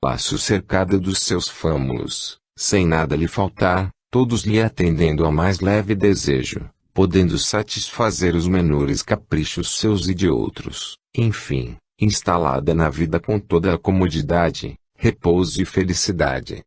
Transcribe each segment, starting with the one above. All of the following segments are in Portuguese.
palácio cercada dos seus fâmulos, sem nada lhe faltar, todos lhe atendendo ao mais leve desejo, podendo satisfazer os menores caprichos seus e de outros, enfim, instalada na vida com toda a comodidade, repouso e felicidade.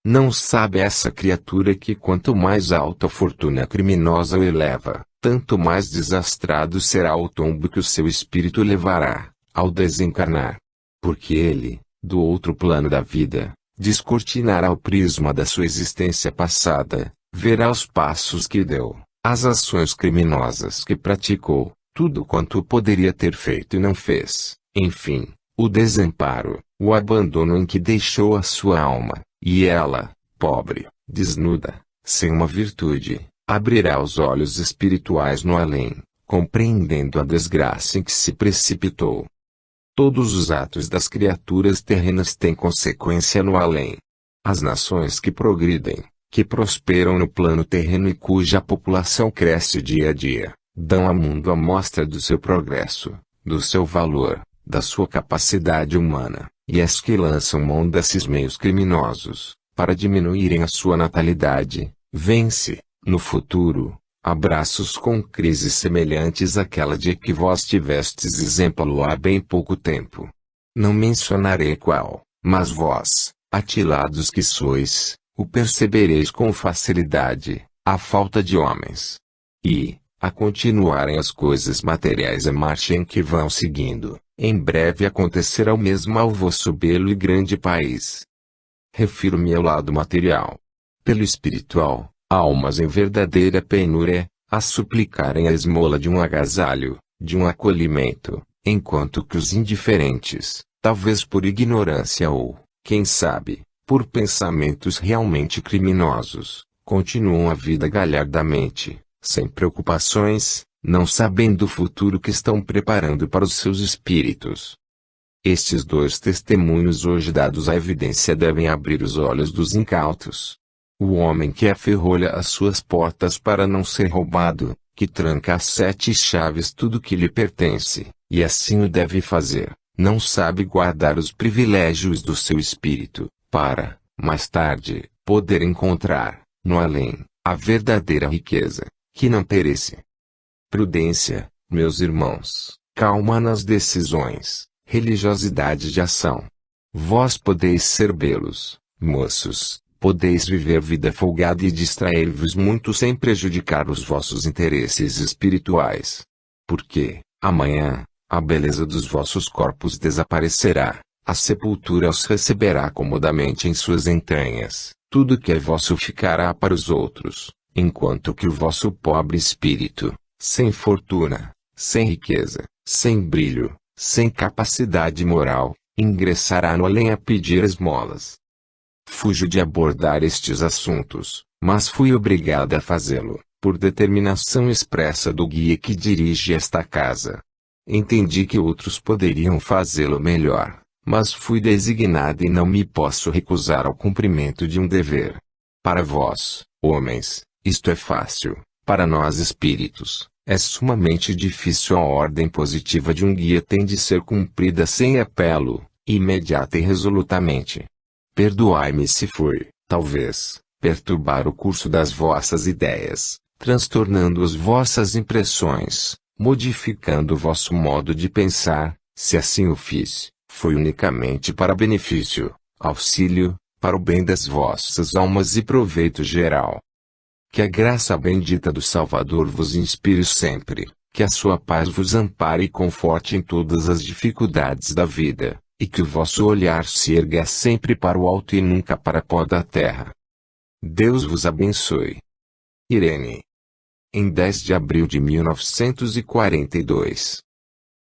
Não sabe essa criatura que quanto mais alta a fortuna criminosa o eleva, tanto mais desastrado será o tombo que o seu espírito levará, ao desencarnar. Porque ele, do outro plano da vida, descortinará o prisma da sua existência passada, verá os passos que deu, as ações criminosas que praticou, tudo quanto poderia ter feito e não fez, enfim, o desamparo, o abandono em que deixou a sua alma, e ela, pobre, desnuda, sem uma virtude, abrirá os olhos espirituais no além, compreendendo a desgraça em que se precipitou. Todos os atos das criaturas terrenas têm consequência no além. As nações que progridem, que prosperam no plano terreno e cuja população cresce dia a dia, dão ao mundo a mostra do seu progresso, do seu valor, da sua capacidade humana, e as que lançam mão desses meios criminosos, para diminuírem a sua natalidade, vence, no futuro, abraços com crises semelhantes àquela de que vós tivestes exemplo há bem pouco tempo. Não mencionarei qual, mas vós, atilados que sois, o percebereis com facilidade, a falta de homens. E, a continuarem as coisas materiais a marcha em que vão seguindo, em breve acontecerá o mesmo ao vosso belo e grande país. Refiro-me ao lado material. Pelo espiritual, almas em verdadeira penúria, a suplicarem a esmola de um agasalho, de um acolhimento, enquanto que os indiferentes, talvez por ignorância ou, quem sabe, por pensamentos realmente criminosos, continuam a vida galhardamente, sem preocupações, não sabendo o futuro que estão preparando para os seus espíritos. Estes dois testemunhos hoje dados à evidência devem abrir os olhos dos incautos. O homem que aferrolha as suas portas para não ser roubado, que tranca às 7 chaves tudo que lhe pertence, e assim o deve fazer, não sabe guardar os privilégios do seu espírito, para, mais tarde, poder encontrar, no além, a verdadeira riqueza, que não perece. Prudência, meus irmãos, calma nas decisões, religiosidade de ação. Vós podeis ser belos, moços, podeis viver vida folgada e distrair-vos muito sem prejudicar os vossos interesses espirituais. Porque, amanhã, a beleza dos vossos corpos desaparecerá, a sepultura os receberá comodamente em suas entranhas, tudo que é vosso ficará para os outros, enquanto que o vosso pobre espírito, sem fortuna, sem riqueza, sem brilho, sem capacidade moral, ingressará no além a pedir esmolas. Fujo de abordar estes assuntos, mas fui obrigada a fazê-lo, por determinação expressa do guia que dirige esta casa. Entendi que outros poderiam fazê-lo melhor, mas fui designada e não me posso recusar ao cumprimento de um dever. Para vós, homens, isto é fácil, para nós espíritos, é sumamente difícil. A ordem positiva de um guia tem de ser cumprida sem apelo, imediata e resolutamente. Perdoai-me se fui, talvez, perturbar o curso das vossas ideias, transtornando as vossas impressões, modificando o vosso modo de pensar. Se assim o fiz, foi unicamente para benefício, auxílio, para o bem das vossas almas e proveito geral. Que a graça bendita do Salvador vos inspire sempre, que a sua paz vos ampare e conforte em todas as dificuldades da vida, e que o vosso olhar se erga sempre para o alto e nunca para a pó da terra. Deus vos abençoe. Irene. Em 10 de abril de 1942.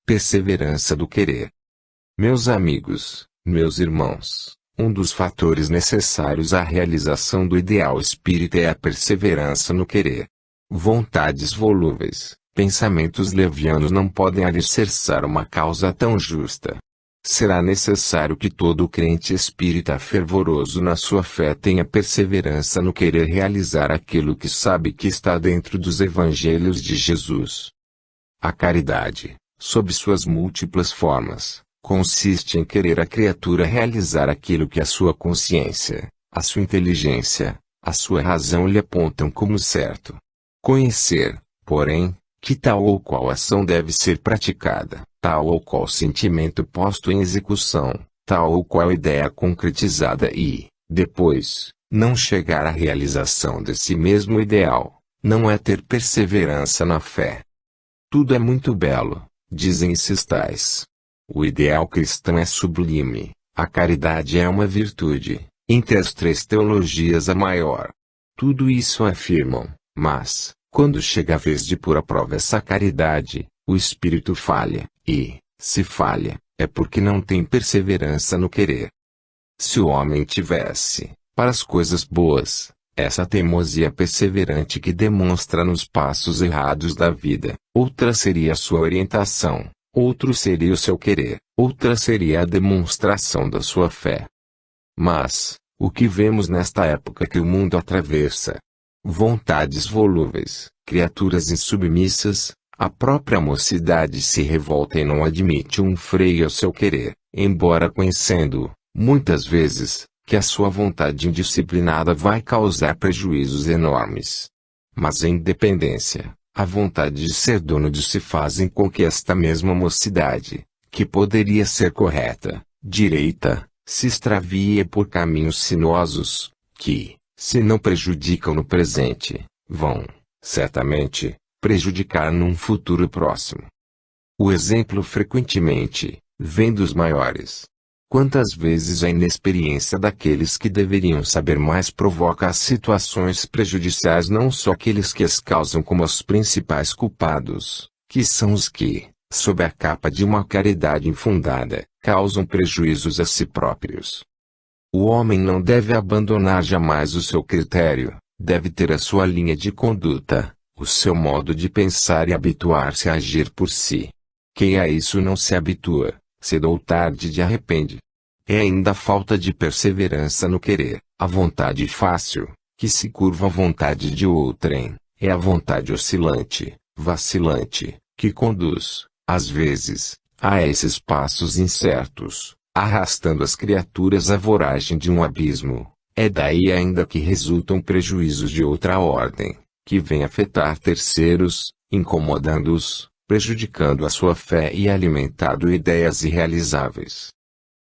Perseverança do querer. Meus amigos, meus irmãos, um dos fatores necessários à realização do ideal espírita é a perseverança no querer. Vontades volúveis, pensamentos levianos não podem alicerçar uma causa tão justa. Será necessário que todo crente espírita fervoroso na sua fé tenha perseverança no querer realizar aquilo que sabe que está dentro dos evangelhos de Jesus. A caridade, sob suas múltiplas formas, Consiste em querer a criatura realizar aquilo que a sua consciência, a sua inteligência, a sua razão lhe apontam como certo. Conhecer, porém, que tal ou qual ação deve ser praticada, tal ou qual sentimento posto em execução, tal ou qual ideia concretizada e, depois, não chegar à realização desse mesmo ideal, não é ter perseverança na fé. Tudo é muito belo, dizem esses tais. O ideal cristão é sublime, a caridade é uma virtude, entre as três teologias a maior. Tudo isso afirmam, mas, quando chega a vez de pôr à prova essa caridade, o espírito falha, e, se falha, é porque não tem perseverança no querer. Se o homem tivesse, para as coisas boas, essa teimosia perseverante que demonstra nos passos errados da vida, outra seria a sua orientação, outro seria o seu querer, outra seria a demonstração da sua fé. Mas, o que vemos nesta época que o mundo atravessa? Vontades volúveis, criaturas insubmissas, a própria mocidade se revolta e não admite um freio ao seu querer, embora conhecendo, muitas vezes, que a sua vontade indisciplinada vai causar prejuízos enormes. Mas a independência, a vontade de ser dono de si fazem com que esta mesma mocidade, que poderia ser correta, direita, se extravie por caminhos sinuosos, que, se não prejudicam no presente, vão, certamente, prejudicar num futuro próximo. O exemplo frequentemente vem dos maiores. Quantas vezes a inexperiência daqueles que deveriam saber mais provoca as situações prejudiciais não só aqueles que as causam como os principais culpados, que são os que, sob a capa de uma caridade infundada, causam prejuízos a si próprios. O homem não deve abandonar jamais o seu critério, deve ter a sua linha de conduta, o seu modo de pensar e habituar-se a agir por si. Quem a isso não se habitua, cedo ou tarde de arrepende. É ainda a falta de perseverança no querer, a vontade fácil, que se curva à vontade de outrem, é a vontade oscilante, vacilante, que conduz, às vezes, a esses passos incertos, arrastando as criaturas à voragem de um abismo. É daí ainda que resultam prejuízos de outra ordem, que vêm afetar terceiros, incomodando-os, prejudicando a sua fé e alimentando ideias irrealizáveis.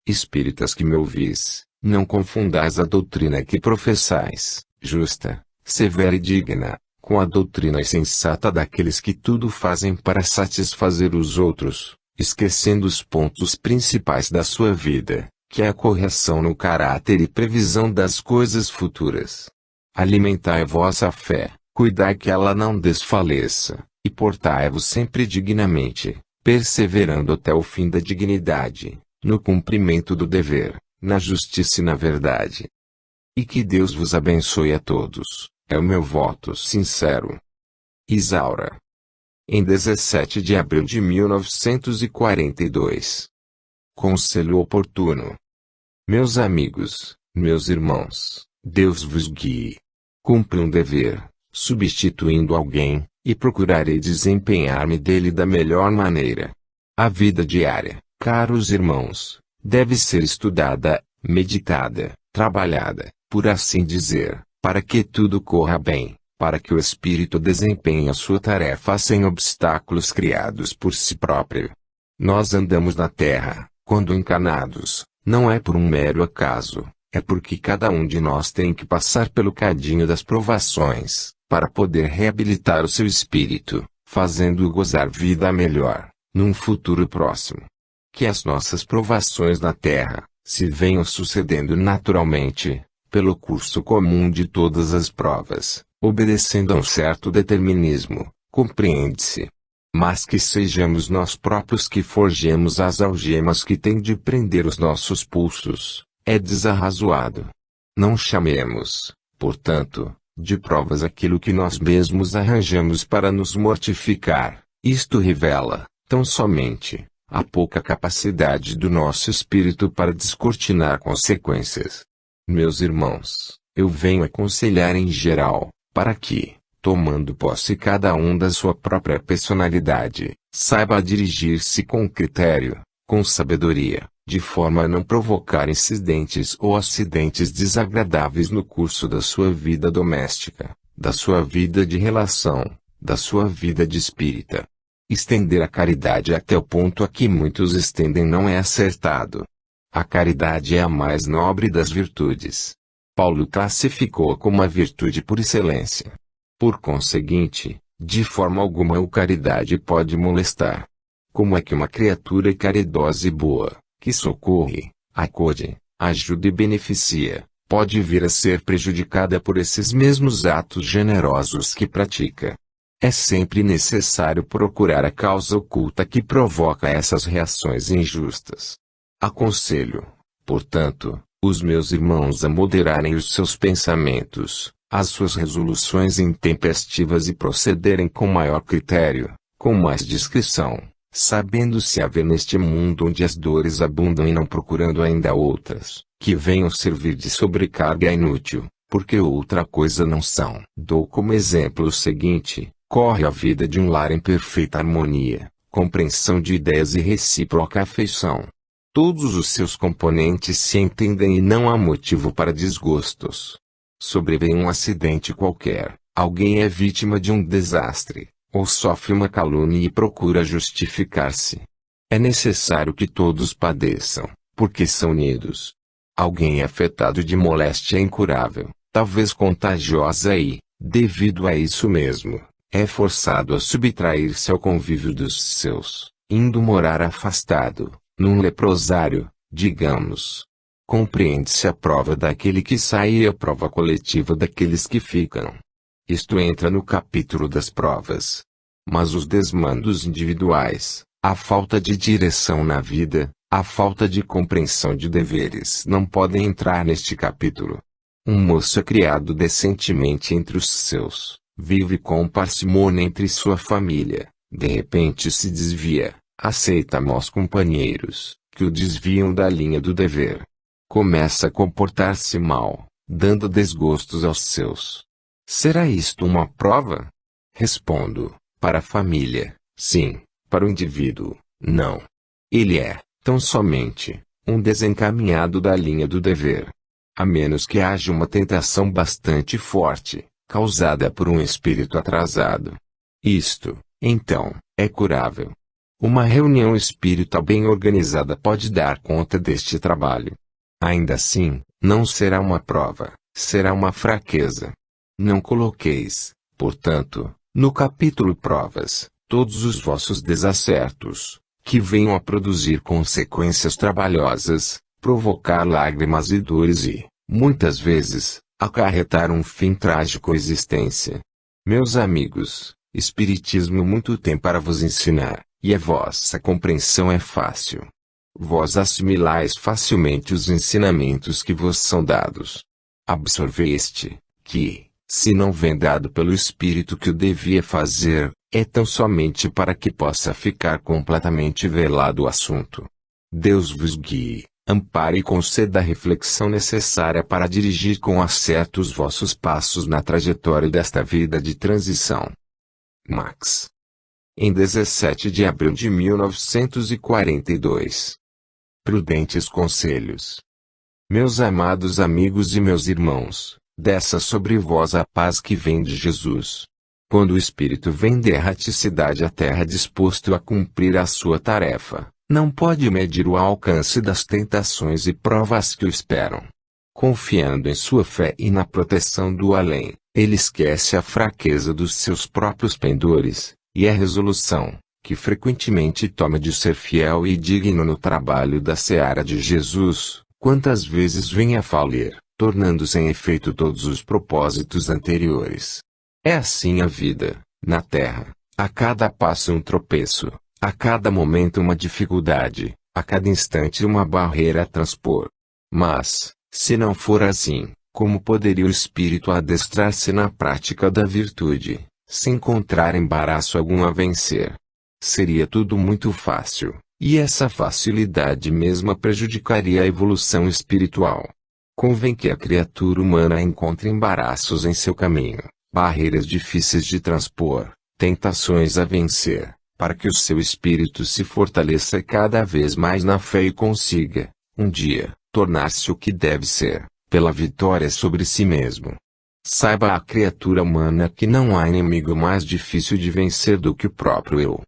Espíritas que me ouvis, não confundais a doutrina que professais, justa, severa e digna, com a doutrina insensata daqueles que tudo fazem para satisfazer os outros, esquecendo os pontos principais da sua vida, que é a correção no caráter e previsão das coisas futuras. Alimentai a vossa fé, cuidai que ela não desfaleça, e portai-vos sempre dignamente, perseverando até o fim da dignidade, no cumprimento do dever, na justiça e na verdade. E que Deus vos abençoe a todos, é o meu voto sincero. Isaura. Em 17 de abril de 1942. Conselho oportuno. Meus amigos, meus irmãos, Deus vos guie. Cumpre um dever, substituindo alguém, e procurarei desempenhar-me dele da melhor maneira. A vida diária, caros irmãos, deve ser estudada, meditada, trabalhada, por assim dizer, para que tudo corra bem, para que o espírito desempenhe a sua tarefa sem obstáculos criados por si próprio. Nós andamos na terra, quando encarnados, não é por um mero acaso, é porque cada um de nós tem que passar pelo cadinho das provações, para poder reabilitar o seu espírito, fazendo-o gozar vida melhor, num futuro próximo. Que as nossas provações na terra, se venham sucedendo naturalmente, pelo curso comum de todas as provas, obedecendo a um certo determinismo, compreende-se. Mas que sejamos nós próprios que forjemos as algemas que têm de prender os nossos pulsos, é desarrazoado. Não chamemos, portanto, de provas aquilo que nós mesmos arranjamos para nos mortificar. Isto revela, tão somente, a pouca capacidade do nosso espírito para descortinar consequências. Meus irmãos, eu venho aconselhar em geral, para que, tomando posse cada um da sua própria personalidade, saiba dirigir-se com critério, com sabedoria, de forma a não provocar incidentes ou acidentes desagradáveis no curso da sua vida doméstica, da sua vida de relação, da sua vida de espírita. Estender a caridade até o ponto a que muitos estendem não é acertado. A caridade é a mais nobre das virtudes. Paulo classificou-a como a virtude por excelência. Por conseguinte, de forma alguma a caridade pode molestar. Como é que uma criatura caridosa e boa, que socorre, acode, ajuda e beneficia, pode vir a ser prejudicada por esses mesmos atos generosos que pratica? É sempre necessário procurar a causa oculta que provoca essas reações injustas. Aconselho, portanto, os meus irmãos a moderarem os seus pensamentos, as suas resoluções intempestivas e procederem com maior critério, com mais discrição, sabendo-se haver neste mundo onde as dores abundam e não procurando ainda outras, que venham servir de sobrecarga inútil, porque outra coisa não são. Dou como exemplo o seguinte: corre a vida de um lar em perfeita harmonia, compreensão de ideias e recíproca afeição. Todos os seus componentes se entendem e não há motivo para desgostos. Sobrevém um acidente qualquer, alguém é vítima de um desastre, ou sofre uma calúnia e procura justificar-se. É necessário que todos padeçam, porque são unidos. Alguém é afetado de moléstia incurável, talvez contagiosa e, devido a isso mesmo, é forçado a subtrair-se ao convívio dos seus, indo morar afastado, num leprosário, digamos. Compreende-se a prova daquele que sai e a prova coletiva daqueles que ficam. Isto entra no capítulo das provas. Mas os desmandos individuais, a falta de direção na vida, a falta de compreensão de deveres não podem entrar neste capítulo. Um moço é criado decentemente entre os seus, vive com parcimônia entre sua família, de repente se desvia, aceita maus companheiros, que o desviam da linha do dever. Começa a comportar-se mal, dando desgostos aos seus. Será isto uma prova? Respondo, para a família, sim, para o indivíduo, não. Ele é, tão somente, um desencaminhado da linha do dever. A menos que haja uma tentação bastante forte, causada por um espírito atrasado. Isto, então, é curável. Uma reunião espírita bem organizada pode dar conta deste trabalho. Ainda assim, não será uma prova, será uma fraqueza. Não coloqueis, portanto, no capítulo Provas, todos os vossos desacertos, que venham a produzir consequências trabalhosas, provocar lágrimas e dores e, muitas vezes, acarretar um fim trágico à existência. Meus amigos, Espiritismo muito tem para vos ensinar, e a vossa compreensão é fácil. Vós assimilais facilmente os ensinamentos que vos são dados. Absorveste, que, se não vem dado pelo Espírito que o devia fazer, é tão somente para que possa ficar completamente velado o assunto. Deus vos guie, ampare e conceda a reflexão necessária para dirigir com acerto os vossos passos na trajetória desta vida de transição. Max. Em 17 de abril de 1942. Prudentes conselhos. Meus amados amigos e meus irmãos, desça sobre vós a paz que vem de Jesus. Quando o Espírito vem de erraticidade à terra disposto a cumprir a sua tarefa, não pode medir o alcance das tentações e provas que o esperam. Confiando em sua fé e na proteção do além, ele esquece a fraqueza dos seus próprios pendores, e a resolução, que frequentemente toma de ser fiel e digno no trabalho da seara de Jesus, quantas vezes vem a falir, tornando sem efeito todos os propósitos anteriores. É assim a vida, na terra, a cada passo um tropeço, a cada momento uma dificuldade, a cada instante uma barreira a transpor. Mas, se não for assim, como poderia o espírito adestrar-se na prática da virtude, se encontrar embaraço algum a vencer? Seria tudo muito fácil, e essa facilidade mesma prejudicaria a evolução espiritual. Convém que a criatura humana encontre embaraços em seu caminho, barreiras difíceis de transpor, tentações a vencer, para que o seu espírito se fortaleça cada vez mais na fé e consiga, um dia, tornar-se o que deve ser, pela vitória sobre si mesmo. Saiba a criatura humana que não há inimigo mais difícil de vencer do que o próprio eu.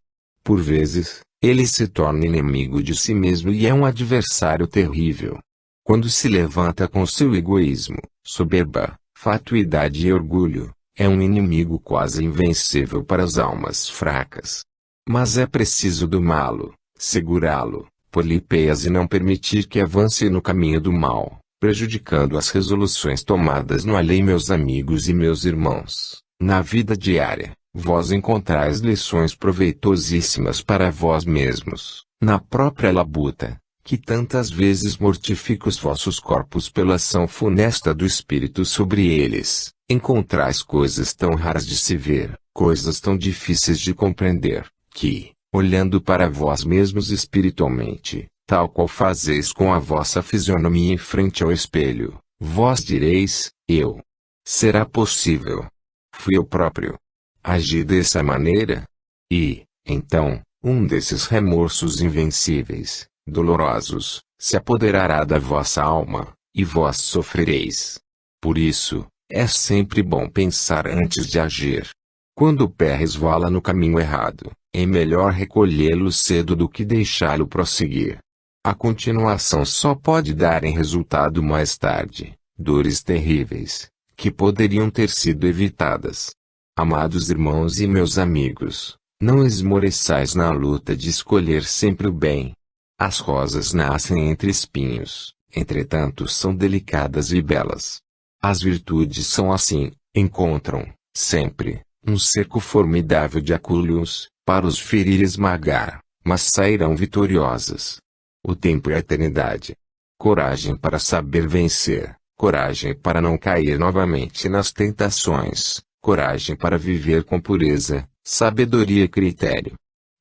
Por vezes, ele se torna inimigo de si mesmo e é um adversário terrível. Quando se levanta com seu egoísmo, soberba, fatuidade e orgulho, é um inimigo quase invencível para as almas fracas. Mas é preciso domá-lo, segurá-lo, pôr-lhe peias e não permitir que avance no caminho do mal, prejudicando as resoluções tomadas no além. Meus amigos e meus irmãos, na vida diária, vós encontrais lições proveitosíssimas para vós mesmos, na própria labuta, que tantas vezes mortifica os vossos corpos pela ação funesta do Espírito sobre eles. Encontrais coisas tão raras de se ver, coisas tão difíceis de compreender, que, olhando para vós mesmos espiritualmente, tal qual fazeis com a vossa fisionomia em frente ao espelho, vós direis, eu. Será possível? Fui eu próprio. Agi dessa maneira? E, então, um desses remorsos invencíveis, dolorosos, se apoderará da vossa alma, e vós sofrereis. Por isso, é sempre bom pensar antes de agir. Quando o pé resvala no caminho errado, é melhor recolhê-lo cedo do que deixá-lo prosseguir. A continuação só pode dar em resultado mais tarde, dores terríveis, que poderiam ter sido evitadas. Amados irmãos e meus amigos, não esmoreçais na luta de escolher sempre o bem. As rosas nascem entre espinhos, entretanto são delicadas e belas. As virtudes são assim, encontram, sempre, um cerco formidável de acúlios, para os ferir e esmagar, mas sairão vitoriosas. O tempo e a eternidade. Coragem para saber vencer, coragem para não cair novamente nas tentações, coragem para viver com pureza, sabedoria e critério.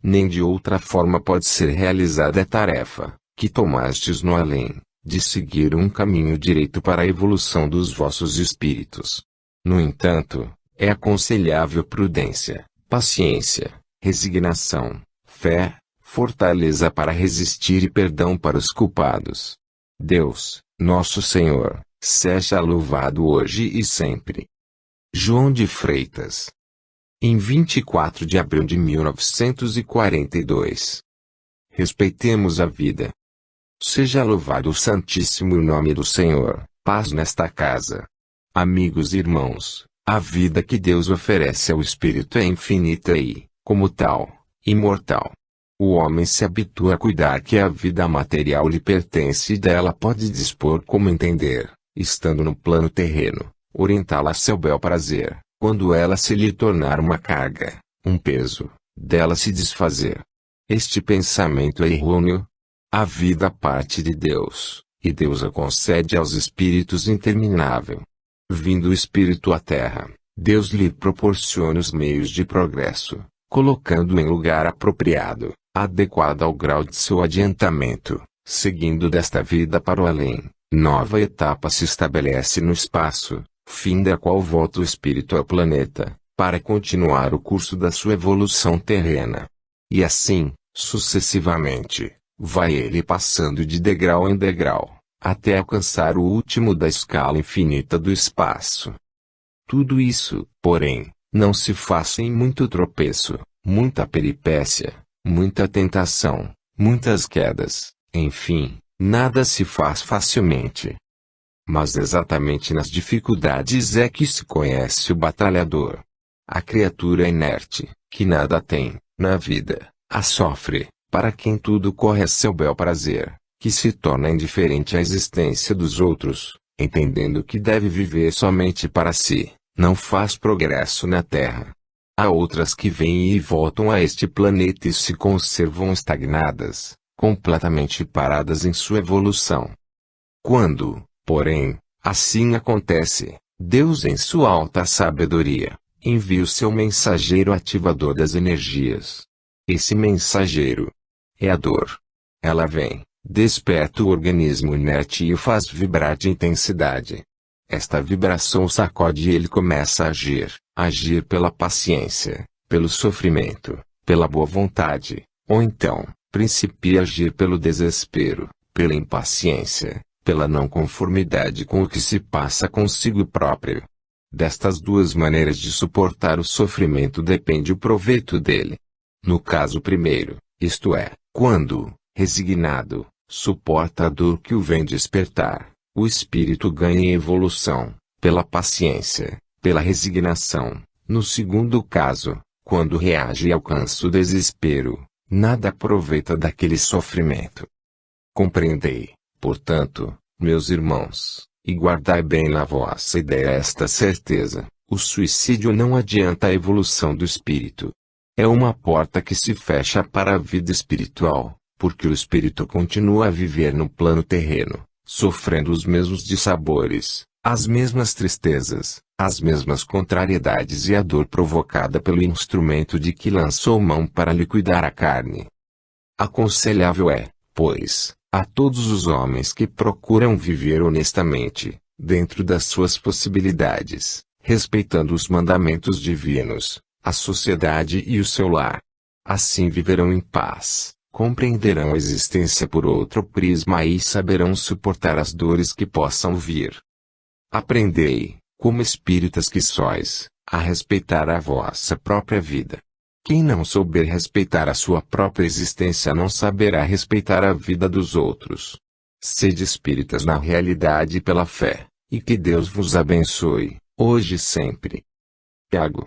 Nem de outra forma pode ser realizada a tarefa, que tomastes no além, de seguir um caminho direito para a evolução dos vossos espíritos. No entanto, é aconselhável prudência, paciência, resignação, fé, fortaleza para resistir e perdão para os culpados. Deus, nosso Senhor, seja louvado hoje e sempre. João de Freitas. Em 24 de abril de 1942. Respeitemos a vida. Seja louvado o santíssimo nome do Senhor. Paz nesta casa. Amigos e irmãos, a vida que Deus oferece ao Espírito é infinita e, como tal, imortal. O homem se habitua a cuidar que a vida material lhe pertence e dela pode dispor como entender, estando no plano terreno, orientá-la a seu bel prazer, quando ela se lhe tornar uma carga, um peso, dela se desfazer. Este pensamento é errôneo. A vida parte de Deus, e Deus a concede aos espíritos interminável. Vindo o espírito à terra, Deus lhe proporciona os meios de progresso, colocando-o em lugar apropriado, adequado ao grau de seu adiantamento. Seguindo desta vida para o além, nova etapa se estabelece no espaço, fim da qual volta o espírito ao planeta, para continuar o curso da sua evolução terrena. E assim, sucessivamente, vai ele passando de degrau em degrau, até alcançar o último da escala infinita do espaço. Tudo isso, porém, não se faz sem muito tropeço, muita peripécia, muita tentação, muitas quedas, enfim, nada se faz facilmente. Mas exatamente nas dificuldades é que se conhece o batalhador. A criatura inerte, que nada tem, na vida, a sofre, para quem tudo corre a seu bel prazer, que se torna indiferente à existência dos outros, entendendo que deve viver somente para si, não faz progresso na Terra. Há outras que vêm e voltam a este planeta e se conservam estagnadas, completamente paradas em sua evolução. Quando, porém, assim acontece, Deus em sua alta sabedoria, envia o seu mensageiro ativador das energias. Esse mensageiro é a dor. Ela vem, desperta o organismo inerte e o faz vibrar de intensidade. Esta vibração sacode e ele começa a agir pela paciência, pelo sofrimento, pela boa vontade, ou então, principie a agir pelo desespero, pela impaciência, pela não conformidade com o que se passa consigo próprio. Destas duas maneiras de suportar o sofrimento depende o proveito dele. No caso primeiro, isto é, quando, resignado, suporta a dor que o vem despertar, o espírito ganha em evolução, pela paciência, pela resignação. No segundo caso, quando reage e alcança o desespero, nada aproveita daquele sofrimento. Compreendei, portanto, meus irmãos, e guardai bem na vossa ideia esta certeza: o suicídio não adianta a evolução do espírito. É uma porta que se fecha para a vida espiritual, porque o espírito continua a viver no plano terreno, sofrendo os mesmos dissabores, as mesmas tristezas, as mesmas contrariedades e a dor provocada pelo instrumento de que lançou mão para liquidar a carne. Aconselhável é, pois, a todos os homens que procuram viver honestamente, dentro das suas possibilidades, respeitando os mandamentos divinos, a sociedade e o seu lar. Assim viverão em paz, compreenderão a existência por outro prisma e saberão suportar as dores que possam vir. Aprendei, como espíritas que sois, a respeitar a vossa própria vida. Quem não souber respeitar a sua própria existência não saberá respeitar a vida dos outros. Sede espíritas na realidade e pela fé, e que Deus vos abençoe, hoje e sempre. Tiago.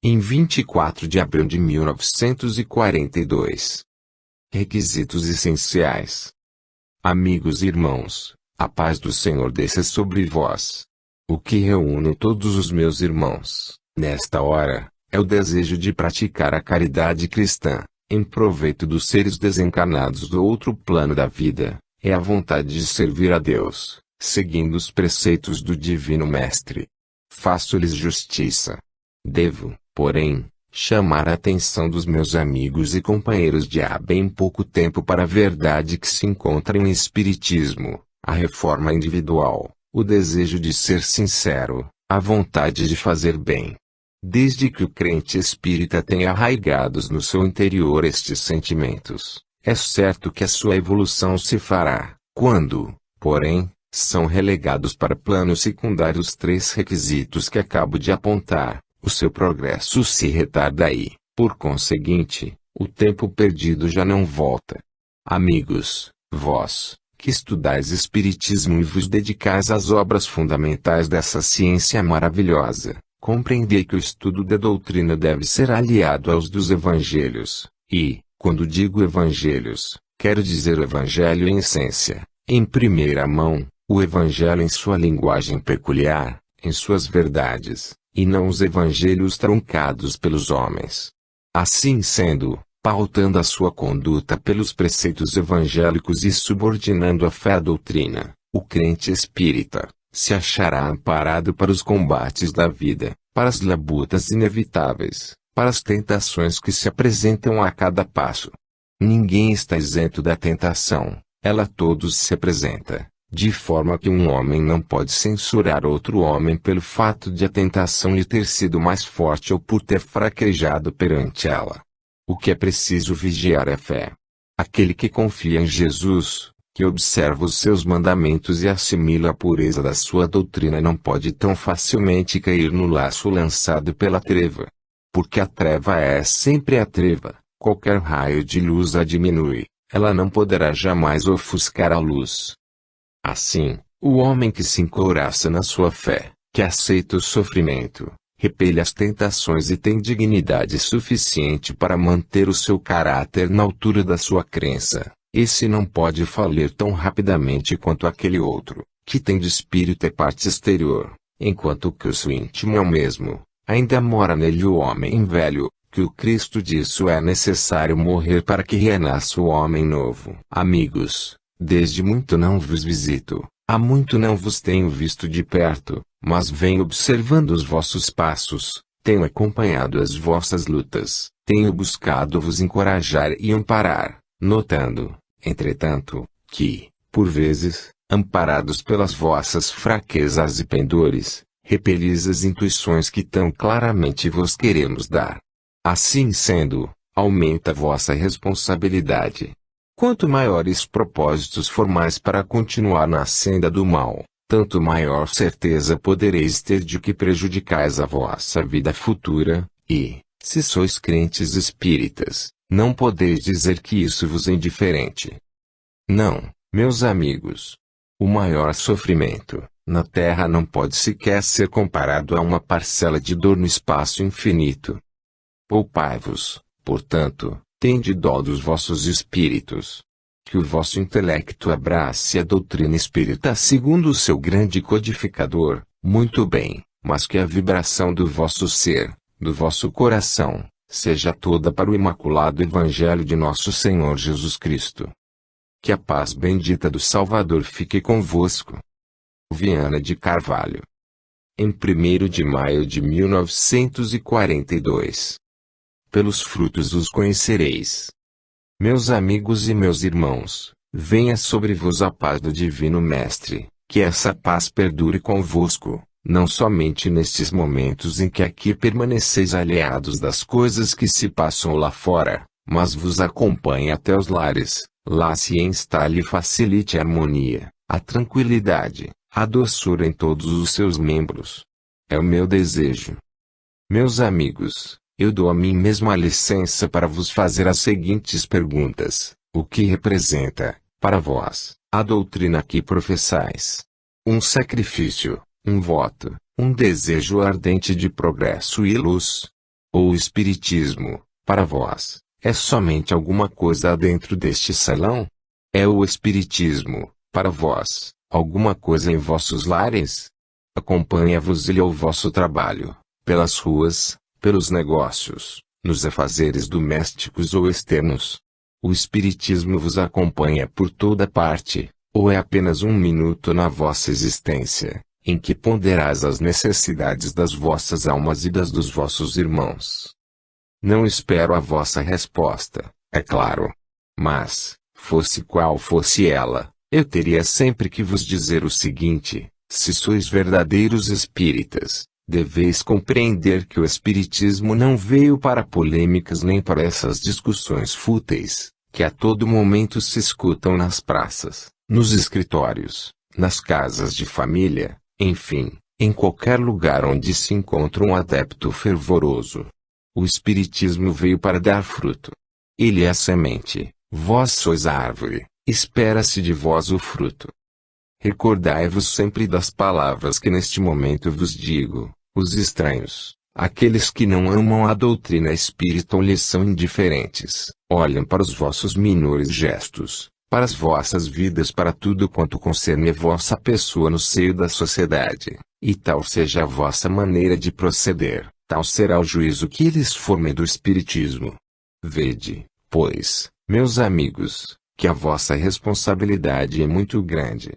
Em 24 de abril de 1942. Requisitos essenciais. Amigos e irmãos, a paz do Senhor desça sobre vós. O que reúne todos os meus irmãos, nesta hora, é o desejo de praticar a caridade cristã, em proveito dos seres desencarnados do outro plano da vida, é a vontade de servir a Deus, seguindo os preceitos do Divino Mestre. Faço-lhes justiça. Devo, porém, chamar a atenção dos meus amigos e companheiros de há bem pouco tempo para a verdade que se encontra em Espiritismo, a reforma individual, o desejo de ser sincero, a vontade de fazer bem. Desde que o crente espírita tenha arraigados no seu interior estes sentimentos, é certo que a sua evolução se fará. Quando, porém, são relegados para plano secundário os três requisitos que acabo de apontar, o seu progresso se retarda e, por conseguinte, o tempo perdido já não volta. Amigos, vós, que estudais Espiritismo e vos dedicais às obras fundamentais dessa ciência maravilhosa, compreendei que o estudo da doutrina deve ser aliado aos dos evangelhos, e, quando digo evangelhos, quero dizer o evangelho em essência, em primeira mão, o evangelho em sua linguagem peculiar, em suas verdades, e não os evangelhos truncados pelos homens. Assim sendo, pautando a sua conduta pelos preceitos evangélicos e subordinando a fé à doutrina, o crente espírita se achará amparado para os combates da vida, para as labutas inevitáveis, para as tentações que se apresentam a cada passo. Ninguém está isento da tentação, ela a todos se apresenta, de forma que um homem não pode censurar outro homem pelo fato de a tentação lhe ter sido mais forte ou por ter fraquejado perante ela. O que é preciso vigiar é a fé. Aquele que confia em Jesus, que observa os seus mandamentos e assimila a pureza da sua doutrina não pode tão facilmente cair no laço lançado pela treva. Porque a treva é sempre a treva, qualquer raio de luz a diminui, ela não poderá jamais ofuscar a luz. Assim, o homem que se encouraça na sua fé, que aceita o sofrimento, repele as tentações e tem dignidade suficiente para manter o seu caráter na altura da sua crença, esse não pode falir tão rapidamente quanto aquele outro, que tem de espírito e parte exterior, enquanto que o seu íntimo é o mesmo. Ainda mora nele o homem velho, que o Cristo disso é necessário morrer para que renasça o homem novo. Amigos, desde muito não vos visito, há muito não vos tenho visto de perto, mas venho observando os vossos passos, tenho acompanhado as vossas lutas, tenho buscado vos encorajar e amparar, notando, entretanto, que, por vezes, amparados pelas vossas fraquezas e pendores, repelis as intuições que tão claramente vos queremos dar. Assim sendo, aumenta vossa responsabilidade. Quanto maiores propósitos formais para continuar na senda do mal, tanto maior certeza podereis ter de que prejudicais a vossa vida futura, e, se sois crentes espíritas, não podeis dizer que isso vos é indiferente. Não, meus amigos. O maior sofrimento, na Terra não pode sequer ser comparado a uma parcela de dor no espaço infinito. Poupai-vos, portanto, tende dó dos vossos espíritos. Que o vosso intelecto abrace a doutrina espírita segundo o seu grande codificador, muito bem, mas que a vibração do vosso ser, do vosso coração, seja toda para o imaculado Evangelho de nosso Senhor Jesus Cristo. Que a paz bendita do Salvador fique convosco. Viana de Carvalho. Em 1º de maio de 1942. Pelos frutos os conhecereis. Meus amigos e meus irmãos, venha sobre vos a paz do Divino Mestre, que essa paz perdure convosco, não somente nestes momentos em que aqui permaneceis alheados das coisas que se passam lá fora, mas vos acompanhe até os lares, lá se instale e facilite a harmonia, a tranquilidade, a doçura em todos os seus membros. É o meu desejo. Meus amigos, eu dou a mim mesmo a licença para vos fazer as seguintes perguntas. O que representa, para vós, a doutrina que professais? Um sacrifício, um voto, um desejo ardente de progresso e luz? Ou o espiritismo, para vós, é somente alguma coisa dentro deste salão? É o espiritismo, para vós, alguma coisa em vossos lares? Acompanha-vos ele ao vosso trabalho, pelas ruas, pelos negócios, nos afazeres domésticos ou externos. O espiritismo vos acompanha por toda parte, ou é apenas um minuto na vossa existência, em que ponderás as necessidades das vossas almas e das dos vossos irmãos? Não espero a vossa resposta, é claro. Mas, fosse qual fosse ela, eu teria sempre que vos dizer o seguinte: se sois verdadeiros espíritas, deveis compreender que o espiritismo não veio para polêmicas nem para essas discussões fúteis, que a todo momento se escutam nas praças, nos escritórios, nas casas de família, enfim, em qualquer lugar onde se encontra um adepto fervoroso. O espiritismo veio para dar fruto. Ele é a semente, vós sois a árvore, espera-se de vós o fruto. Recordai-vos sempre das palavras que neste momento vos digo. Os estranhos, aqueles que não amam a doutrina espírita ou lhes são indiferentes, olham para os vossos menores gestos, para as vossas vidas, para tudo quanto concerne a vossa pessoa no seio da sociedade, e tal seja a vossa maneira de proceder, tal será o juízo que eles formem do espiritismo. Vede, pois, meus amigos, que a vossa responsabilidade é muito grande.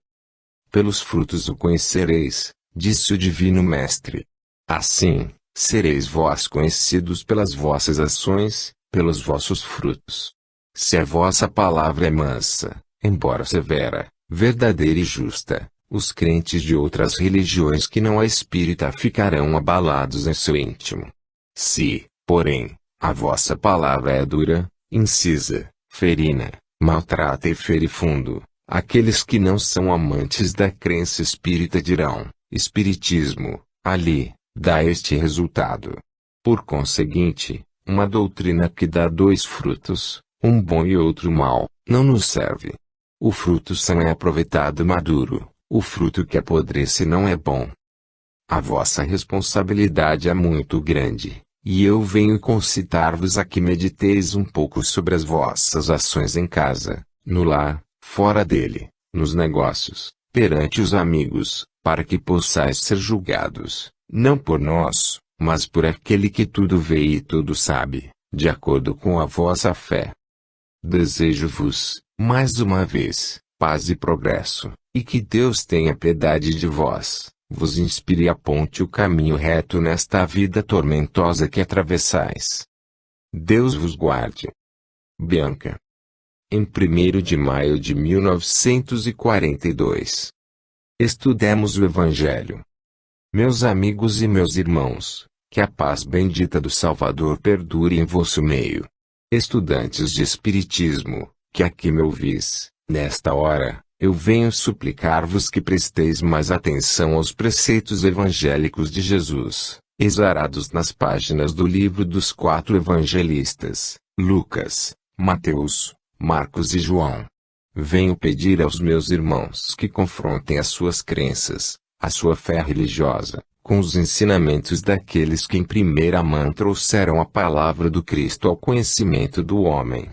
Pelos frutos o conhecereis, disse o Divino Mestre. Assim, sereis vós conhecidos pelas vossas ações, pelos vossos frutos. Se a vossa palavra é mansa, embora severa, verdadeira e justa, os crentes de outras religiões que não a espírita ficarão abalados em seu íntimo. Se, porém, a vossa palavra é dura, incisa, ferina, maltrata e fere fundo, aqueles que não são amantes da crença espírita dirão: espiritismo, ali, dá este resultado. Por conseguinte, uma doutrina que dá dois frutos, um bom e outro mau, não nos serve. O fruto são é aproveitado maduro, o fruto que apodrece não é bom. A vossa responsabilidade é muito grande, e eu venho concitar-vos a que mediteis um pouco sobre as vossas ações em casa, no lar, fora dele, nos negócios, perante os amigos, para que possais ser julgados, não por nós, mas por aquele que tudo vê e tudo sabe, de acordo com a vossa fé. Desejo-vos, mais uma vez, paz e progresso, e que Deus tenha piedade de vós, vos inspire e aponte o caminho reto nesta vida tormentosa que atravessais. Deus vos guarde. Bianca. Em 1º de maio de 1942. Estudemos o Evangelho. Meus amigos e meus irmãos, que a paz bendita do Salvador perdure em vosso meio. Estudantes de Espiritismo, que aqui me ouvis, nesta hora, eu venho suplicar-vos que presteis mais atenção aos preceitos evangélicos de Jesus, exarados nas páginas do livro dos 4 evangelistas, Lucas, Mateus, Marcos e João. Venho pedir aos meus irmãos que confrontem as suas crenças, a sua fé religiosa, com os ensinamentos daqueles que em primeira mão trouxeram a palavra do Cristo ao conhecimento do homem.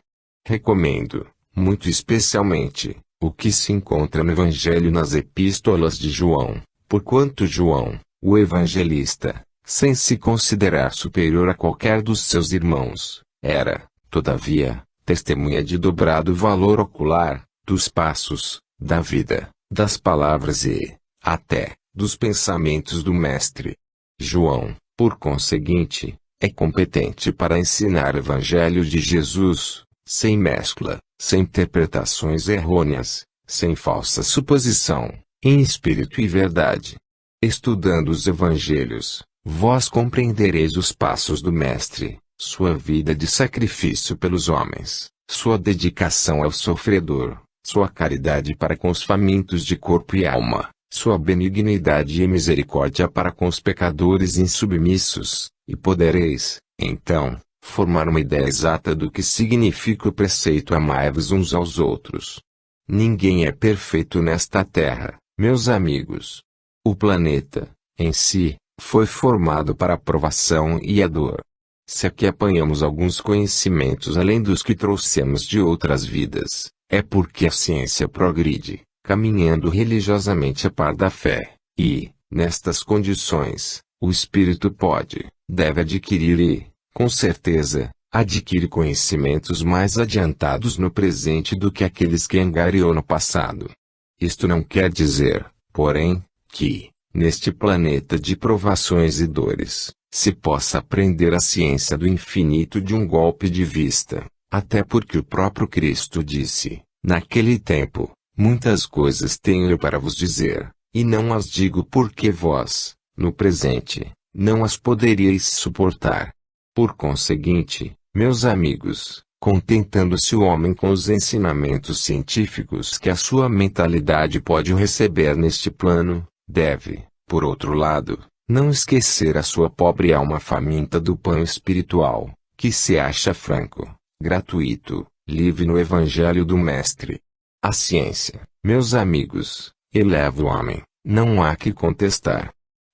Recomendo, muito especialmente, o que se encontra no Evangelho nas epístolas de João, porquanto João, o evangelista, sem se considerar superior a qualquer dos seus irmãos, era, todavia, testemunha de dobrado valor ocular, dos passos, da vida, das palavras e, até, dos pensamentos do Mestre. João, por conseguinte, é competente para ensinar o Evangelho de Jesus, sem mescla, sem interpretações errôneas, sem falsa suposição, em espírito e verdade. Estudando os Evangelhos, vós compreendereis os passos do Mestre, sua vida de sacrifício pelos homens, sua dedicação ao sofredor, sua caridade para com os famintos de corpo e alma, sua benignidade e misericórdia para com os pecadores insubmissos, e podereis, então, formar uma ideia exata do que significa o preceito amai-vos uns aos outros. Ninguém é perfeito nesta terra, meus amigos. O planeta, em si, foi formado para a provação e a dor. Se aqui apanhamos alguns conhecimentos além dos que trouxemos de outras vidas, é porque a ciência progride, caminhando religiosamente a par da fé, e, nestas condições, o espírito pode, deve adquirir e, com certeza, adquire conhecimentos mais adiantados no presente do que aqueles que angariou no passado. Isto não quer dizer, porém, que, neste planeta de provações e dores, se possa aprender a ciência do infinito de um golpe de vista, até porque o próprio Cristo disse, naquele tempo, muitas coisas tenho eu para vos dizer, e não as digo porque vós, no presente, não as poderíeis suportar. Por conseguinte, meus amigos, contentando-se o homem com os ensinamentos científicos que a sua mentalidade pode receber neste plano, deve, por outro lado, não esquecer a sua pobre alma faminta do pão espiritual, que se acha franco, gratuito, livre no Evangelho do Mestre. A ciência, meus amigos, eleva o homem, não há que contestar.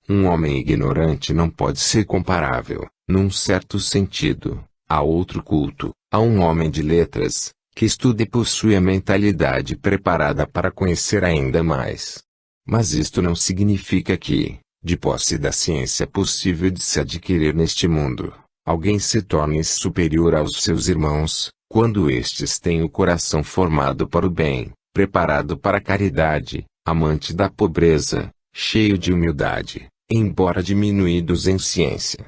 Um homem ignorante não pode ser comparável, num certo sentido, a outro culto, a um homem de letras, que estuda e possui a mentalidade preparada para conhecer ainda mais. Mas isto não significa que, de posse da ciência possível de se adquirir neste mundo, alguém se torne superior aos seus irmãos, quando estes têm o coração formado para o bem, preparado para a caridade, amante da pobreza, cheio de humildade, embora diminuídos em ciência.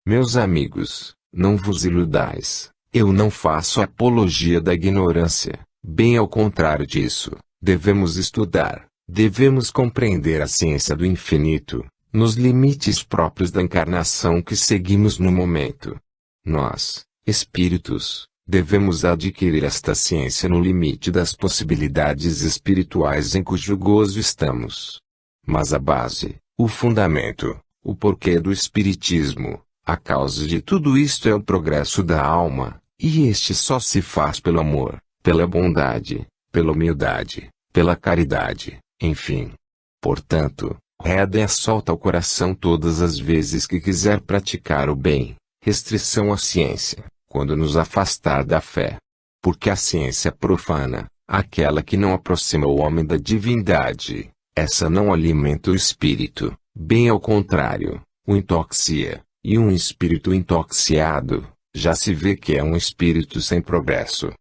Meus amigos, não vos iludais, eu não faço apologia da ignorância, bem ao contrário disso, devemos estudar, devemos compreender a ciência do infinito, nos limites próprios da encarnação que seguimos no momento. Nós, espíritos, devemos adquirir esta ciência no limite das possibilidades espirituais em cujo gozo estamos. Mas a base, o fundamento, o porquê do espiritismo, a causa de tudo isto é o progresso da alma, e este só se faz pelo amor, pela bondade, pela humildade, pela caridade, enfim. Portanto, reda e assolta o coração todas as vezes que quiser praticar o bem, restrição à ciência, quando nos afastar da fé. Porque a ciência profana, aquela que não aproxima o homem da divindade, essa não alimenta o espírito, bem ao contrário, o intoxia, e um espírito intoxiado, já se vê que é um espírito sem progresso.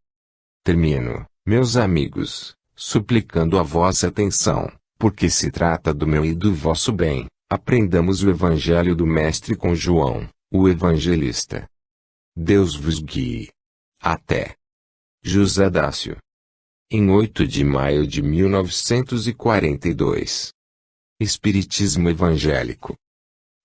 Termino, meus amigos, suplicando a vossa atenção, porque se trata do meu e do vosso bem, aprendamos o Evangelho do Mestre com João, o evangelista. Deus vos guie. Até. José Dácio. Em 8 de maio de 1942. Espiritismo Evangélico.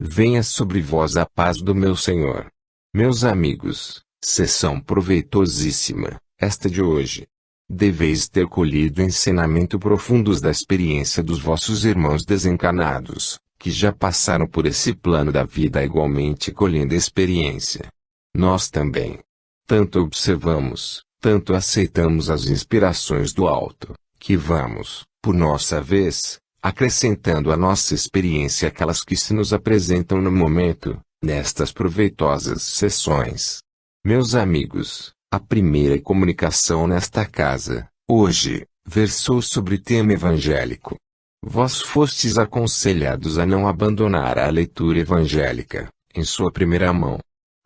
Venha sobre vós a paz do meu Senhor. Meus amigos, Sessão proveitosíssima, esta de hoje. Deveis ter colhido ensinamento profundos da experiência dos vossos irmãos desencarnados, que já passaram por esse plano da vida igualmente colhendo experiência. Nós também. Tanto observamos, tanto aceitamos as inspirações do alto, que vamos, por nossa vez, acrescentando à nossa experiência aquelas que se nos apresentam no momento, nestas proveitosas sessões. Meus amigos, a primeira comunicação nesta casa, hoje, versou sobre tema evangélico. Vós fostes aconselhados a não abandonar a leitura evangélica, em sua primeira mão.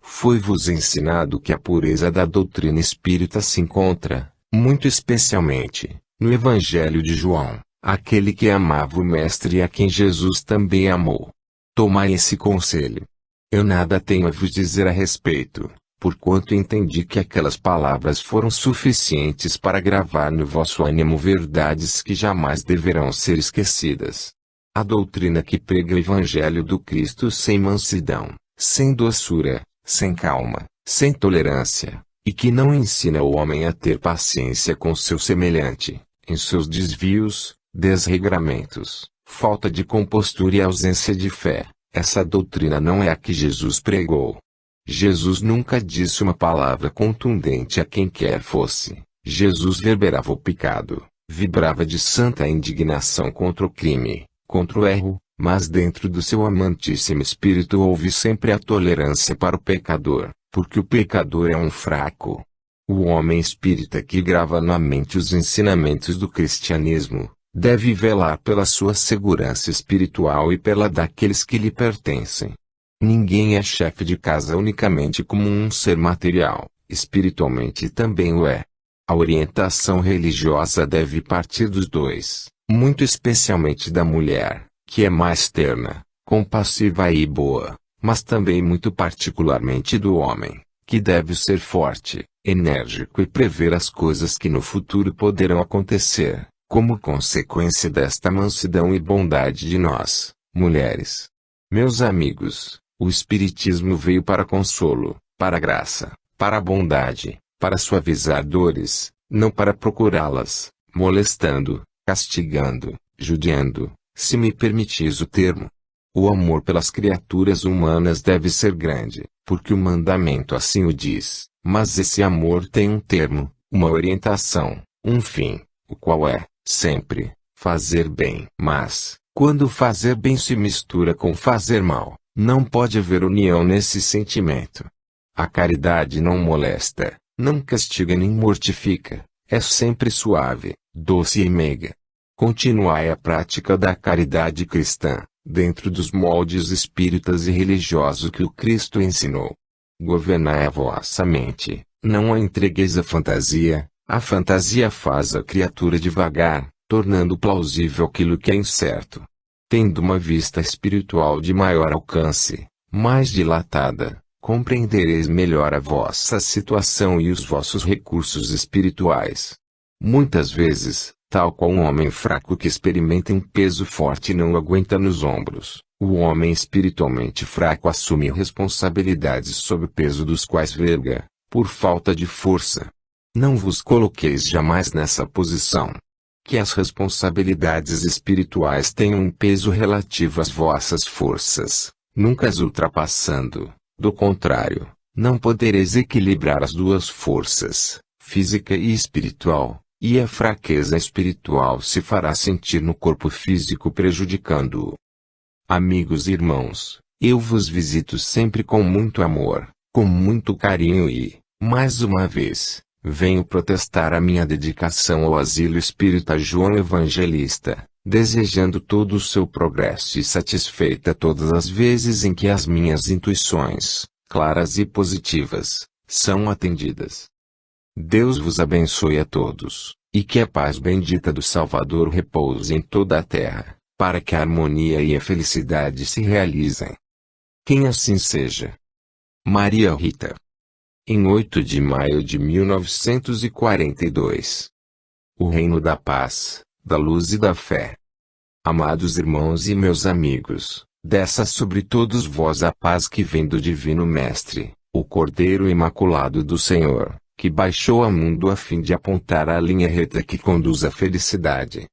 Foi-vos ensinado que a pureza da doutrina espírita se encontra, muito especialmente, no Evangelho de João, aquele que amava o Mestre e a quem Jesus também amou. Tomai esse conselho. Eu nada tenho a vos dizer a respeito, porquanto entendi que aquelas palavras foram suficientes para gravar no vosso ânimo verdades que jamais deverão ser esquecidas. A doutrina que prega o Evangelho do Cristo sem mansidão, sem doçura, sem calma, sem tolerância, e que não ensina o homem a ter paciência com seu semelhante, em seus desvios, desregramentos, falta de compostura e ausência de fé, essa doutrina não é a que Jesus pregou. Jesus nunca disse uma palavra contundente a quem quer fosse. Jesus verberava o pecado, vibrava de santa indignação contra o crime, contra o erro, mas dentro do seu amantíssimo espírito houve sempre a tolerância para o pecador, porque o pecador é um fraco. O homem espírita que grava na mente os ensinamentos do cristianismo, deve velar pela sua segurança espiritual e pela daqueles que lhe pertencem. Ninguém é chefe de casa unicamente como um ser material, espiritualmente também o é. A orientação religiosa deve partir dos dois, muito especialmente da mulher, que é mais terna, compassiva e boa, mas também muito particularmente do homem, que deve ser forte, enérgico e prever as coisas que no futuro poderão acontecer, como consequência desta mansidão e bondade de nós, mulheres. Meus amigos, o Espiritismo veio para consolo, para graça, para bondade, para suavizar dores, não para procurá-las, molestando, castigando, judiando, se me permitis o termo. O amor pelas criaturas humanas deve ser grande, porque o mandamento assim o diz, mas esse amor tem um termo, uma orientação, um fim, o qual é, sempre, fazer bem. Mas, quando fazer bem se mistura com fazer mal, não pode haver união nesse sentimento. A caridade não molesta, não castiga nem mortifica, é sempre suave, doce e meiga. Continuai a prática da caridade cristã, dentro dos moldes espíritas e religiosos que o Cristo ensinou. Governai a vossa mente, não a entregueis à fantasia. A fantasia faz a criatura devagar, tornando plausível aquilo que é incerto. Tendo uma vista espiritual de maior alcance, mais dilatada, compreendereis melhor a vossa situação e os vossos recursos espirituais. Muitas vezes, tal qual um homem fraco que experimenta um peso forte e não aguenta nos ombros, o homem espiritualmente fraco assume responsabilidades sob o peso dos quais verga, por falta de força. Não vos coloqueis jamais nessa posição. Que as responsabilidades espirituais tenham um peso relativo às vossas forças, nunca as ultrapassando. Do contrário, não podereis equilibrar as duas forças, física e espiritual, e a fraqueza espiritual se fará sentir no corpo físico prejudicando-o. Amigos e irmãos, eu vos visito sempre com muito amor, com muito carinho e, mais uma vez, venho protestar a minha dedicação ao asilo espírita João Evangelista, desejando todo o seu progresso e satisfeita todas as vezes em que as minhas intuições, claras e positivas, são atendidas. Deus vos abençoe a todos, e que a paz bendita do Salvador repouse em toda a terra, para que a harmonia e a felicidade se realizem. Quem assim seja. Maria Rita. Em 8 de maio de 1942. O reino da paz, da luz e da fé. Amados irmãos e meus amigos, desça sobre todos vós a paz que vem do Divino Mestre, o Cordeiro Imaculado do Senhor, que baixou ao mundo a fim de apontar a linha reta que conduz à felicidade.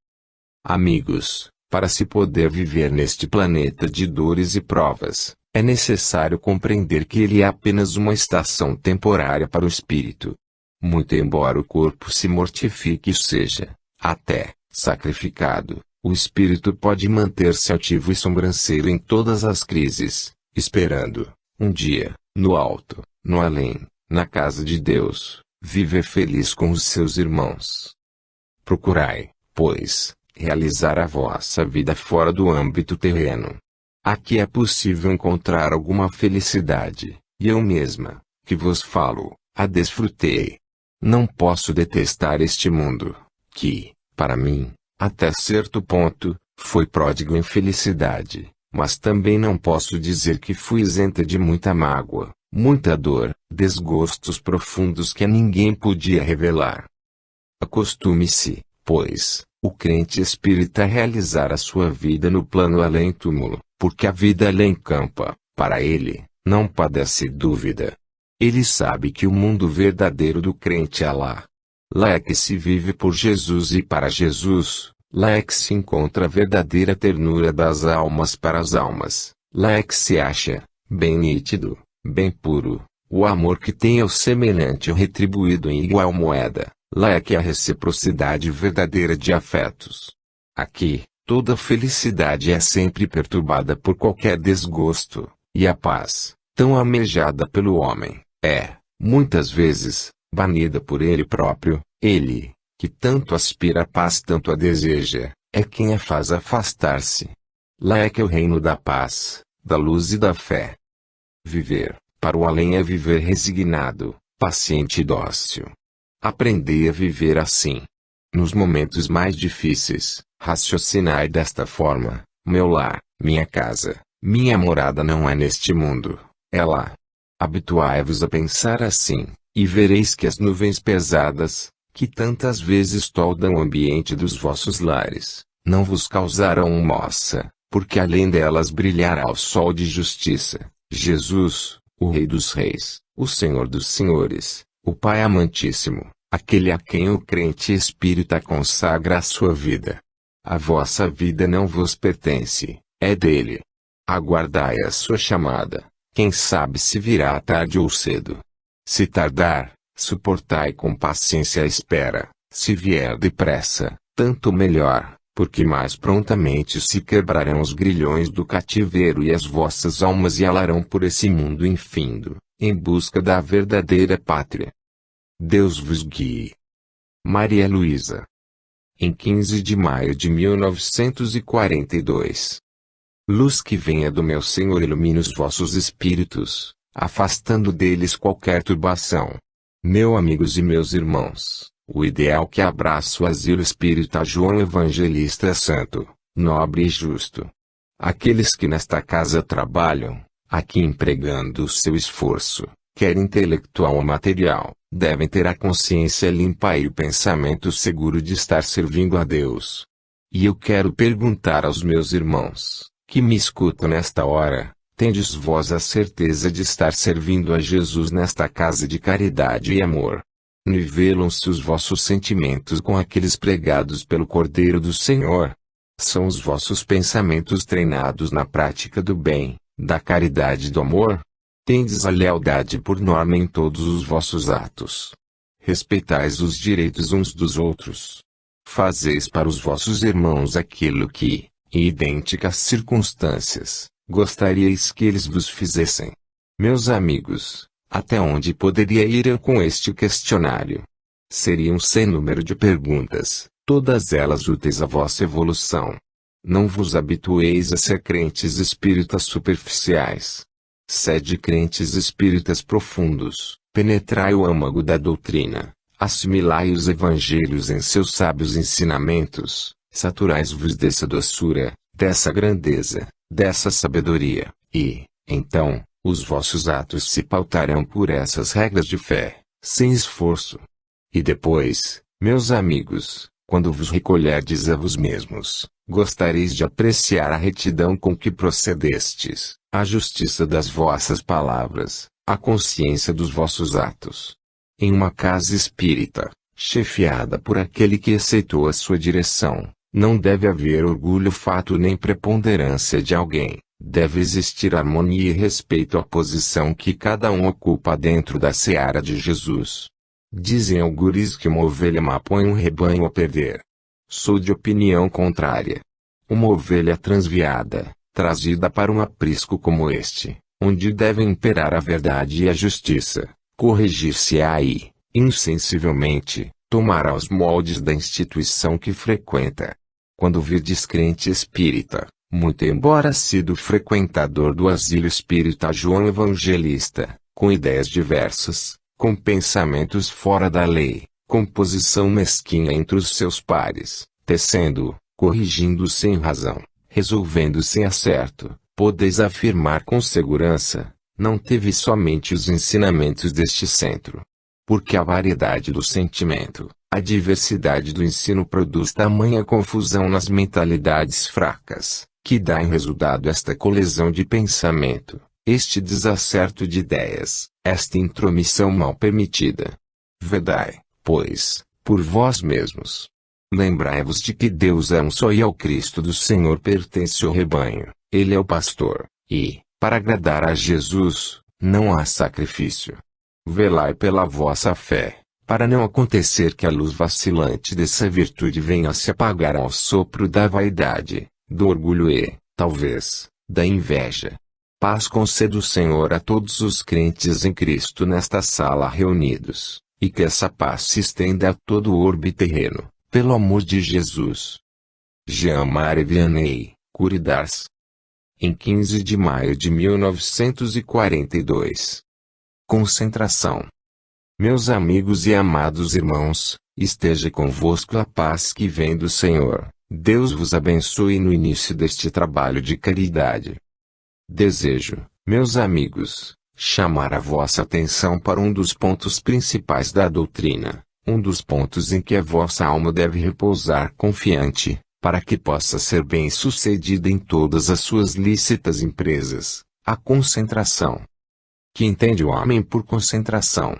Amigos, para se poder viver neste planeta de dores e provas, é necessário compreender que ele é apenas uma estação temporária para o espírito. Muito embora o corpo se mortifique e seja, até, sacrificado, o espírito pode manter-se ativo e sobranceiro em todas as crises, esperando, um dia, no alto, no além, na casa de Deus, viver feliz com os seus irmãos. Procurai, pois, realizar a vossa vida fora do âmbito terreno. Aqui é possível encontrar alguma felicidade, e eu mesma, que vos falo, a desfrutei. Não posso detestar este mundo, que, para mim, até certo ponto, foi pródigo em felicidade, mas também não posso dizer que fui isenta de muita mágoa, muita dor, desgostos profundos que a ninguém podia revelar. Acostume-se, pois, o crente espírita a realizar a sua vida no plano além-túmulo, porque a vida além-campa, para ele, não padece dúvida. Ele sabe que o mundo verdadeiro do crente é lá. Lá é que se vive por Jesus e para Jesus, lá é que se encontra a verdadeira ternura das almas para as almas, lá é que se acha, bem nítido, bem puro, o amor que tem ao semelhante retribuído em igual moeda, lá é que a reciprocidade verdadeira de afetos. Aqui, toda felicidade é sempre perturbada por qualquer desgosto, e a paz, tão almejada pelo homem, é, muitas vezes, banida por ele próprio. Ele, que tanto aspira a paz, tanto a deseja, é quem a faz afastar-se. Lá é que o reino da paz, da luz e da fé. Viver, para o além é viver resignado, paciente e dócil. Aprendei a viver assim. Nos momentos mais difíceis, raciocinai desta forma: meu lar, minha casa, minha morada não é neste mundo, é lá. Habituai-vos a pensar assim, e vereis que as nuvens pesadas, que tantas vezes toldam o ambiente dos vossos lares, não vos causarão moça, porque além delas brilhará o sol de justiça, Jesus, o Rei dos Reis, o Senhor dos Senhores, o Pai amantíssimo, aquele a quem o crente espírita consagra a sua vida. A vossa vida não vos pertence, é dele. Aguardai a sua chamada, quem sabe se virá tarde ou cedo. Se tardar, suportai com paciência a espera, se vier depressa, tanto melhor, porque mais prontamente se quebrarão os grilhões do cativeiro e as vossas almas alarão por esse mundo infindo, em busca da verdadeira pátria. Deus vos guie. Maria Luísa. Em 15 de maio de 1942. Luz que venha do meu Senhor ilumine os vossos espíritos, afastando deles qualquer turbação. Meus amigos e meus irmãos, o ideal que abraça o asilo espírita João Evangelista é santo, nobre e justo. Aqueles que nesta casa trabalham, aqui empregando o seu esforço, quer intelectual ou material, devem ter a consciência limpa e o pensamento seguro de estar servindo a Deus. E eu quero perguntar aos meus irmãos, que me escutam nesta hora: tendes vós a certeza de estar servindo a Jesus nesta casa de caridade e amor? Nivelam-se os vossos sentimentos com aqueles pregados pelo Cordeiro do Senhor? São os vossos pensamentos treinados na prática do bem, da caridade e do amor? Tendes a lealdade por norma em todos os vossos atos? Respeitais os direitos uns dos outros? Fazeis para os vossos irmãos aquilo que, em idênticas circunstâncias, gostaríeis que eles vos fizessem? Meus amigos, até onde poderia ir eu com este questionário? Seriam sem número de perguntas, todas elas úteis à vossa evolução. Não vos habitueis a ser crentes espíritas superficiais. Sede crentes espíritas profundos, penetrai o âmago da doutrina, assimilai os evangelhos em seus sábios ensinamentos, saturais-vos dessa doçura, dessa grandeza, dessa sabedoria, e, então, os vossos atos se pautarão por essas regras de fé, sem esforço. E depois, meus amigos, quando vos recolherdes a vos mesmos, gostareis de apreciar a retidão com que procedestes, a justiça das vossas palavras, a consciência dos vossos atos. Em uma casa espírita, chefiada por aquele que aceitou a sua direção, não deve haver orgulho fato nem preponderância de alguém, deve existir harmonia e respeito à posição que cada um ocupa dentro da seara de Jesus. Dizem algures que uma ovelha má põe um rebanho a perder. Sou de opinião contrária. Uma ovelha transviada, trazida para um aprisco como este, onde devem imperar a verdade e a justiça, corrigir-se-á e, insensivelmente, tomará os moldes da instituição que frequenta. Quando vir descrente espírita, muito embora sido frequentador do asilo espírita João Evangelista, com ideias diversas, com pensamentos fora da lei, com posição mesquinha entre os seus pares, tecendo, corrigindo sem razão, resolvendo sem acerto, podeis afirmar com segurança, não teve somente os ensinamentos deste centro. Porque a variedade do sentimento, a diversidade do ensino produz tamanha confusão nas mentalidades fracas, que dá em resultado esta colisão de pensamento, este desacerto de ideias, esta intromissão mal permitida. Vedai, pois, por vós mesmos. Lembrai-vos de que Deus é um só e ao Cristo do Senhor pertence o rebanho, Ele é o pastor, e, para agradar a Jesus, não há sacrifício. Velai pela vossa fé, para não acontecer que a luz vacilante dessa virtude venha a se apagar ao sopro da vaidade, do orgulho e, talvez, da inveja. Paz conceda o Senhor a todos os crentes em Cristo nesta sala reunidos, e que essa paz se estenda a todo o orbe terreno, pelo amor de Jesus. Jean-Marie Vianney, Curidas. Em 15 de maio de 1942. Concentração. Meus amigos e amados irmãos, esteja convosco a paz que vem do Senhor. Deus vos abençoe no início deste trabalho de caridade. Desejo, meus amigos, chamar a vossa atenção para um dos pontos principais da doutrina, um dos pontos em que a vossa alma deve repousar confiante, para que possa ser bem-sucedida em todas as suas lícitas empresas, a concentração. Que entende o homem por concentração?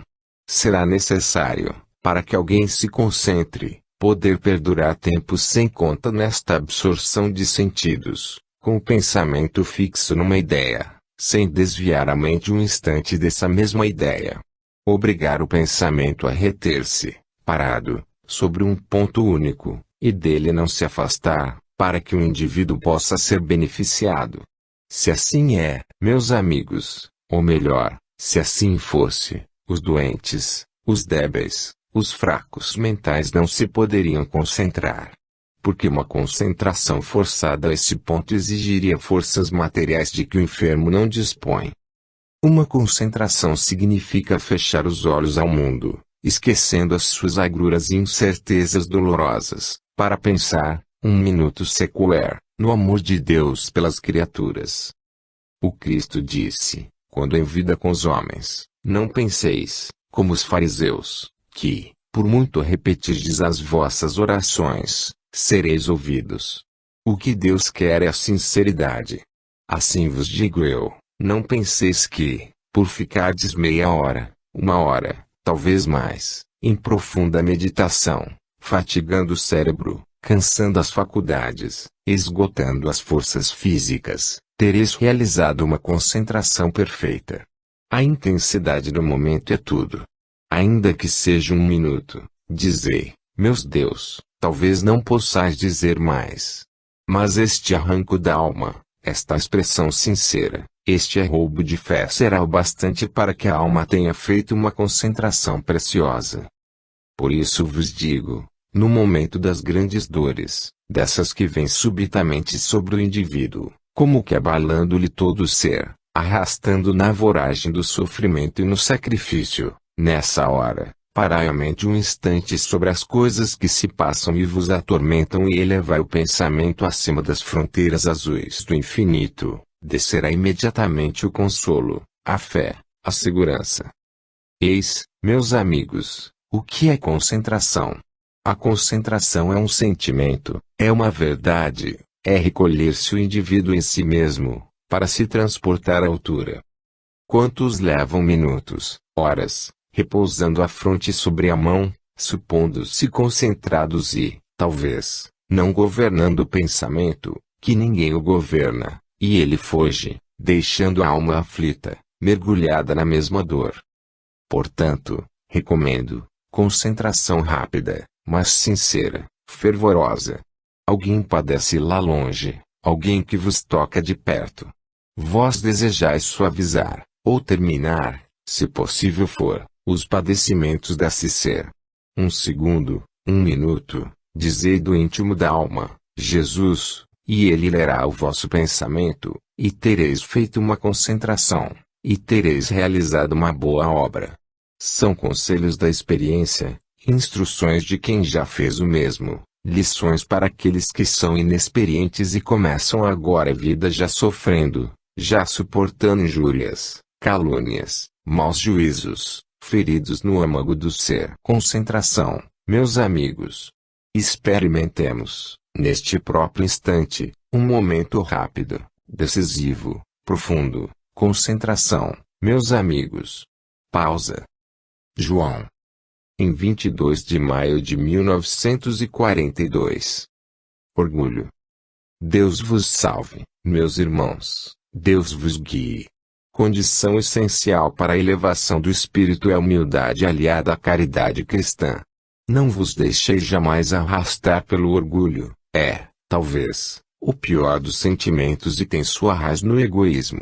Será necessário, para que alguém se concentre, poder perdurar tempo sem conta nesta absorção de sentidos, com o pensamento fixo numa ideia, sem desviar a mente um instante dessa mesma ideia. Obrigar o pensamento a reter-se, parado, sobre um ponto único, e dele não se afastar, para que o indivíduo possa ser beneficiado. Se assim é, meus amigos, ou melhor, se assim fosse, os doentes, os débeis, os fracos mentais não se poderiam concentrar. Porque uma concentração forçada a esse ponto exigiria forças materiais de que o enfermo não dispõe. Uma concentração significa fechar os olhos ao mundo, esquecendo as suas agruras e incertezas dolorosas, para pensar, um minuto secular, no amor de Deus pelas criaturas. O Cristo disse, quando em vida com os homens, não penseis, como os fariseus, que, por muito repetirdes as vossas orações, sereis ouvidos. O que Deus quer é a sinceridade. Assim vos digo eu, não penseis que, por ficardes meia hora, uma hora, talvez mais, em profunda meditação, fatigando o cérebro, cansando as faculdades, esgotando as forças físicas, tereis realizado uma concentração perfeita. A intensidade do momento é tudo. Ainda que seja um minuto, dizei, meus Deus, talvez não possais dizer mais. Mas este arranco da alma, esta expressão sincera, este arroubo de fé será o bastante para que a alma tenha feito uma concentração preciosa. Por isso vos digo, no momento das grandes dores, dessas que vêm subitamente sobre o indivíduo, como que abalando-lhe todo o ser, arrastando na voragem do sofrimento e no sacrifício, nessa hora, parai a mente um instante sobre as coisas que se passam e vos atormentam e elevai o pensamento acima das fronteiras azuis do infinito, descerá imediatamente o consolo, a fé, a segurança. Eis, meus amigos, o que é concentração. A concentração é um sentimento, é uma verdade, é recolher-se o indivíduo em si mesmo, para se transportar à altura. Quantos levam minutos, horas, repousando a fronte sobre a mão, supondo-se concentrados e, talvez, não governando o pensamento, que ninguém o governa, e ele foge, deixando a alma aflita, mergulhada na mesma dor. Portanto, recomendo concentração rápida, mas sincera, fervorosa. Alguém padece lá longe, alguém que vos toca de perto. Vós desejais suavizar, ou terminar, se possível for, os padecimentos desse ser. Um segundo, um minuto, dizei do íntimo da alma, Jesus, e ele lerá o vosso pensamento, e tereis feito uma concentração, e tereis realizado uma boa obra. São conselhos da experiência, instruções de quem já fez o mesmo, lições para aqueles que são inexperientes e começam agora a vida já sofrendo, já suportando injúrias, calúnias, maus juízos, feridos no âmago do ser. Concentração, meus amigos. Experimentemos, neste próprio instante, um momento rápido, decisivo, profundo, concentração, meus amigos. Pausa. João. Em 22 de maio de 1942. Orgulho. Deus vos salve, meus irmãos, Deus vos guie. Condição essencial para a elevação do espírito é a humildade aliada à caridade cristã. Não vos deixeis jamais arrastar pelo orgulho, talvez, o pior dos sentimentos e tem sua raiz no egoísmo.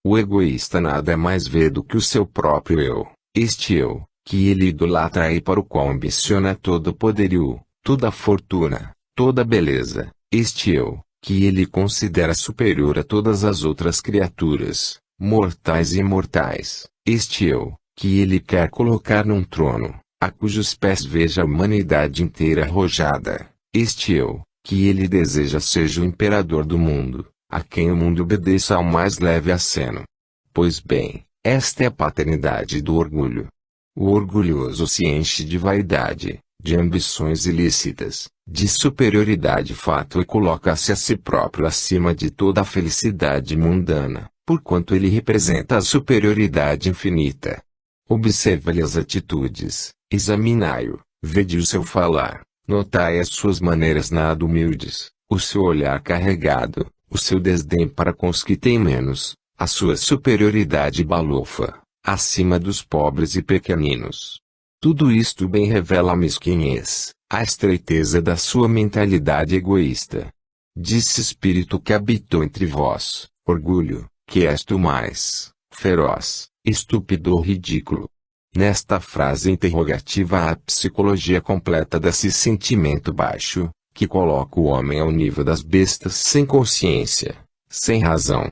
O egoísta nada mais vê do que o seu próprio eu, este eu, que ele idolatra e para o qual ambiciona todo o poderio, toda a fortuna, toda a beleza, este eu, que ele considera superior a todas as outras criaturas, mortais e imortais, este eu, que ele quer colocar num trono, a cujos pés veja a humanidade inteira arrojada, este eu, que ele deseja seja o imperador do mundo, a quem o mundo obedeça ao mais leve aceno. Pois bem, esta é a paternidade do orgulho. O orgulhoso se enche de vaidade, de ambições ilícitas, de superioridade fato e coloca-se a si próprio acima de toda a felicidade mundana, porquanto ele representa a superioridade infinita. Observa-lhe as atitudes, examinai-o, vede o seu falar, notai as suas maneiras nada humildes, o seu olhar carregado, o seu desdém para com os que têm menos, a sua superioridade balofa, acima dos pobres e pequeninos. Tudo isto bem revela a mesquinhez, a estreiteza da sua mentalidade egoísta. Disse espírito que habitou entre vós, orgulho, que és tu mais, feroz, estúpido ou ridículo. Nesta frase interrogativa há a psicologia completa desse sentimento baixo, que coloca o homem ao nível das bestas sem consciência, sem razão.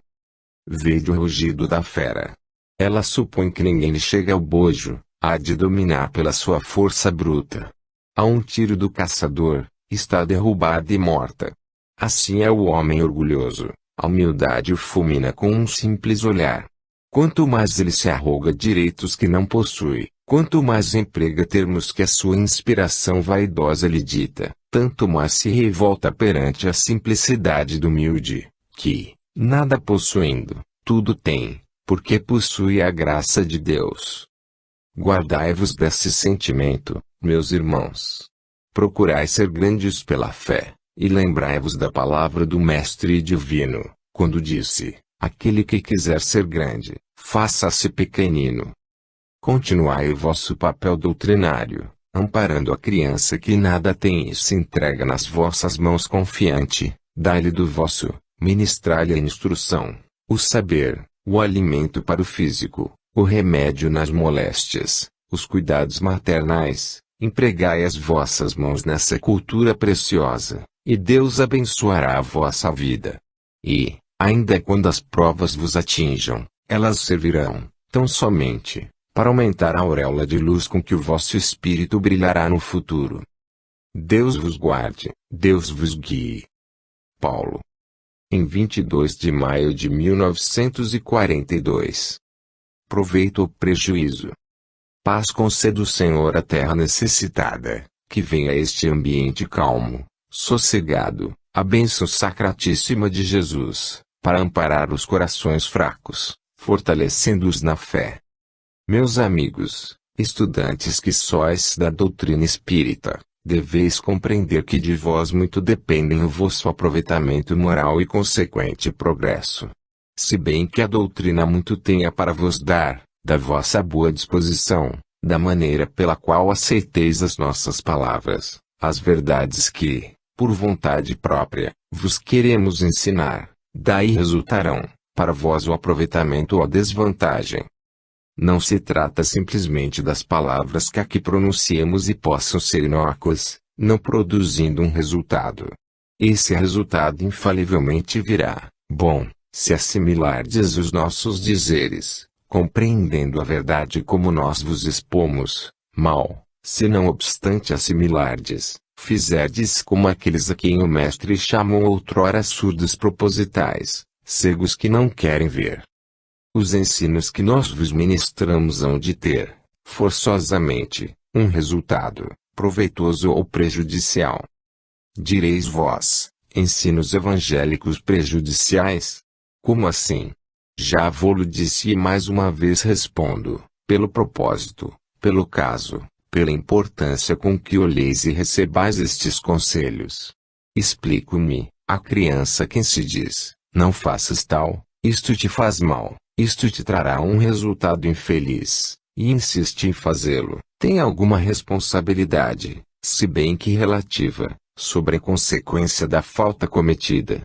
Vede o rugido da fera. Ela supõe que ninguém lhe chega ao bojo, há de dominar pela sua força bruta. A um tiro do caçador, está derrubada e morta. Assim é o homem orgulhoso, a humildade o fulmina com um simples olhar. Quanto mais ele se arroga direitos que não possui, quanto mais emprega termos que a sua inspiração vaidosa lhe dita, tanto mais se revolta perante a simplicidade do humilde, que, nada possuindo, tudo tem, porque possui a graça de Deus. Guardai-vos desse sentimento, meus irmãos. Procurai ser grandes pela fé, e lembrai-vos da palavra do Mestre Divino, quando disse: aquele que quiser ser grande, faça-se pequenino. Continuai o vosso papel doutrinário, amparando a criança que nada tem e se entrega nas vossas mãos confiante, dai-lhe do vosso, ministrai-lhe a instrução, o saber, o alimento para o físico, o remédio nas moléstias, os cuidados maternais, empregai as vossas mãos nessa cultura preciosa, e Deus abençoará a vossa vida. E, ainda quando as provas vos atinjam, elas servirão, tão somente, para aumentar a auréola de luz com que o vosso espírito brilhará no futuro. Deus vos guarde, Deus vos guie. Paulo. Em 22 de maio de 1942. Proveito ou prejuízo. Paz conceda o Senhor à terra necessitada, que venha este ambiente calmo, sossegado, a bênção sacratíssima de Jesus, para amparar os corações fracos, fortalecendo-os na fé. Meus amigos, estudantes que sois da doutrina espírita, deveis compreender que de vós muito dependem o vosso aproveitamento moral e consequente progresso. Se bem que a doutrina muito tenha para vos dar, da vossa boa disposição, da maneira pela qual aceiteis as nossas palavras, as verdades que, por vontade própria, vos queremos ensinar, daí resultarão, para vós o aproveitamento ou a desvantagem. Não se trata simplesmente das palavras que aqui pronunciemos e possam ser inócuas, não produzindo um resultado. Esse resultado infalivelmente virá, bom, se assimilardes os nossos dizeres, compreendendo a verdade como nós vos expomos, mal, se não obstante assimilardes, fizerdes como aqueles a quem o mestre chamou outrora surdos propositais, cegos que não querem ver. Os ensinos que nós vos ministramos hão de ter, forçosamente, um resultado, proveitoso ou prejudicial. Direis vós, ensinos evangélicos prejudiciais? Como assim? Já vô-lo disse e mais uma vez respondo, pelo propósito, pelo caso, pela importância com que olheis e recebais estes conselhos. Explico-me, a criança quem se diz, não faças tal, isto te faz mal, isto te trará um resultado infeliz, e insiste em fazê-lo, tem alguma responsabilidade, se bem que relativa, sobre a consequência da falta cometida.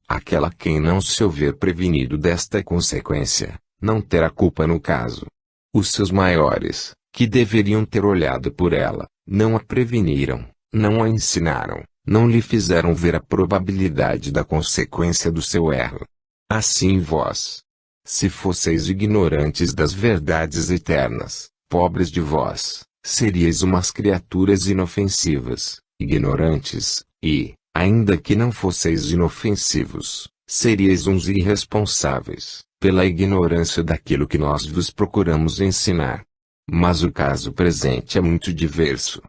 Aquela quem não se houver prevenido desta consequência, não terá culpa no caso. Os seus maiores, que deveriam ter olhado por ela, não a preveniram, não a ensinaram, não lhe fizeram ver a probabilidade da consequência do seu erro. Assim vós, se fosseis ignorantes das verdades eternas, pobres de vós, seríeis umas criaturas inofensivas, ignorantes, e, ainda que não fosseis inofensivos, seríeis uns irresponsáveis, pela ignorância daquilo que nós vos procuramos ensinar. Mas o caso presente é muito diverso.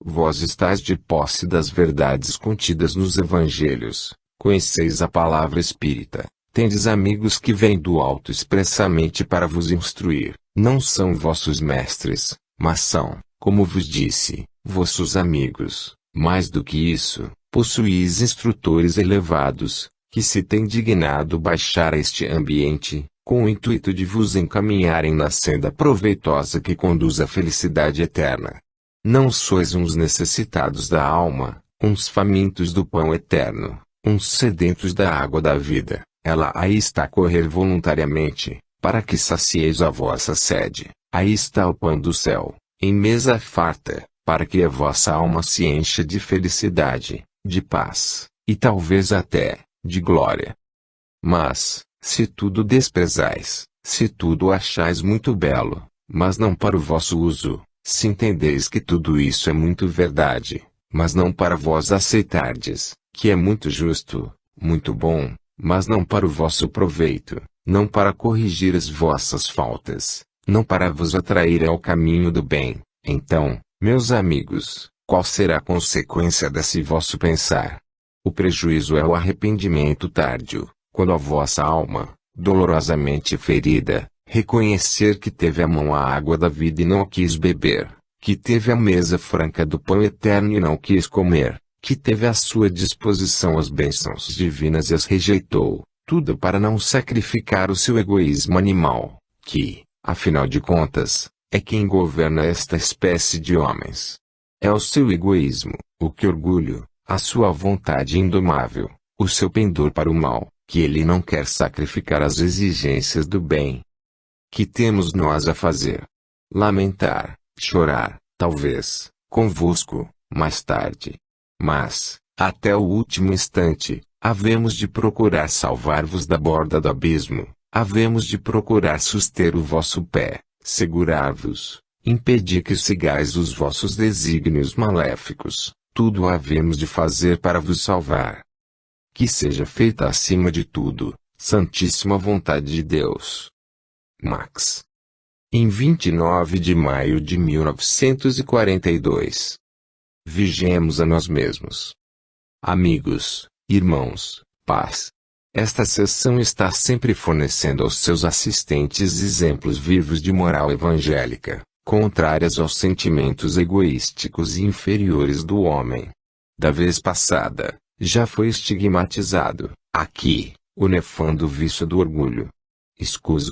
Vós estáis de posse das verdades contidas nos evangelhos, conheceis a palavra espírita, tendes amigos que vêm do alto expressamente para vos instruir, não são vossos mestres, mas são, como vos disse, vossos amigos. Mais do que isso, possuís instrutores elevados, que se têm dignado baixar a este ambiente, com o intuito de vos encaminharem na senda proveitosa que conduz à felicidade eterna. Não sois uns necessitados da alma, uns famintos do pão eterno, uns sedentos da água da vida, ela aí está a correr voluntariamente, para que sacieis a vossa sede, aí está o pão do céu, em mesa farta, para que a vossa alma se encha de felicidade, de paz, e talvez até, de glória. Mas, se tudo desprezais, se tudo achais muito belo, mas não para o vosso uso, se entendeis que tudo isso é muito verdade, mas não para vós aceitardes, que é muito justo, muito bom, mas não para o vosso proveito, não para corrigir as vossas faltas, não para vos atrair ao caminho do bem, então, meus amigos, qual será a consequência desse vosso pensar? O prejuízo é o arrependimento tardio, quando a vossa alma, dolorosamente ferida, reconhecer que teve à mão a água da vida e não a quis beber, que teve a mesa franca do pão eterno e não quis comer, que teve à sua disposição as bênçãos divinas e as rejeitou, tudo para não sacrificar o seu egoísmo animal, que, afinal de contas, é quem governa esta espécie de homens. É o seu egoísmo, o que orgulho, a sua vontade indomável, o seu pendor para o mal, que ele não quer sacrificar as exigências do bem. Que temos nós a fazer? Lamentar, chorar, talvez, convosco, mais tarde. Mas, até o último instante, havemos de procurar salvar-vos da borda do abismo, havemos de procurar suster o vosso pé, segurar-vos, impedir que sigais os vossos desígnios maléficos, tudo havemos de fazer para vos salvar. Que seja feita acima de tudo, santíssima vontade de Deus. Max. Em 29 de maio de 1942. Vigiemos a nós mesmos. Amigos, irmãos, paz. Esta seção está sempre fornecendo aos seus assistentes exemplos vivos de moral evangélica, contrárias aos sentimentos egoísticos e inferiores do homem. Da vez passada, já foi estigmatizado, aqui, o nefando vício do orgulho. Escuso.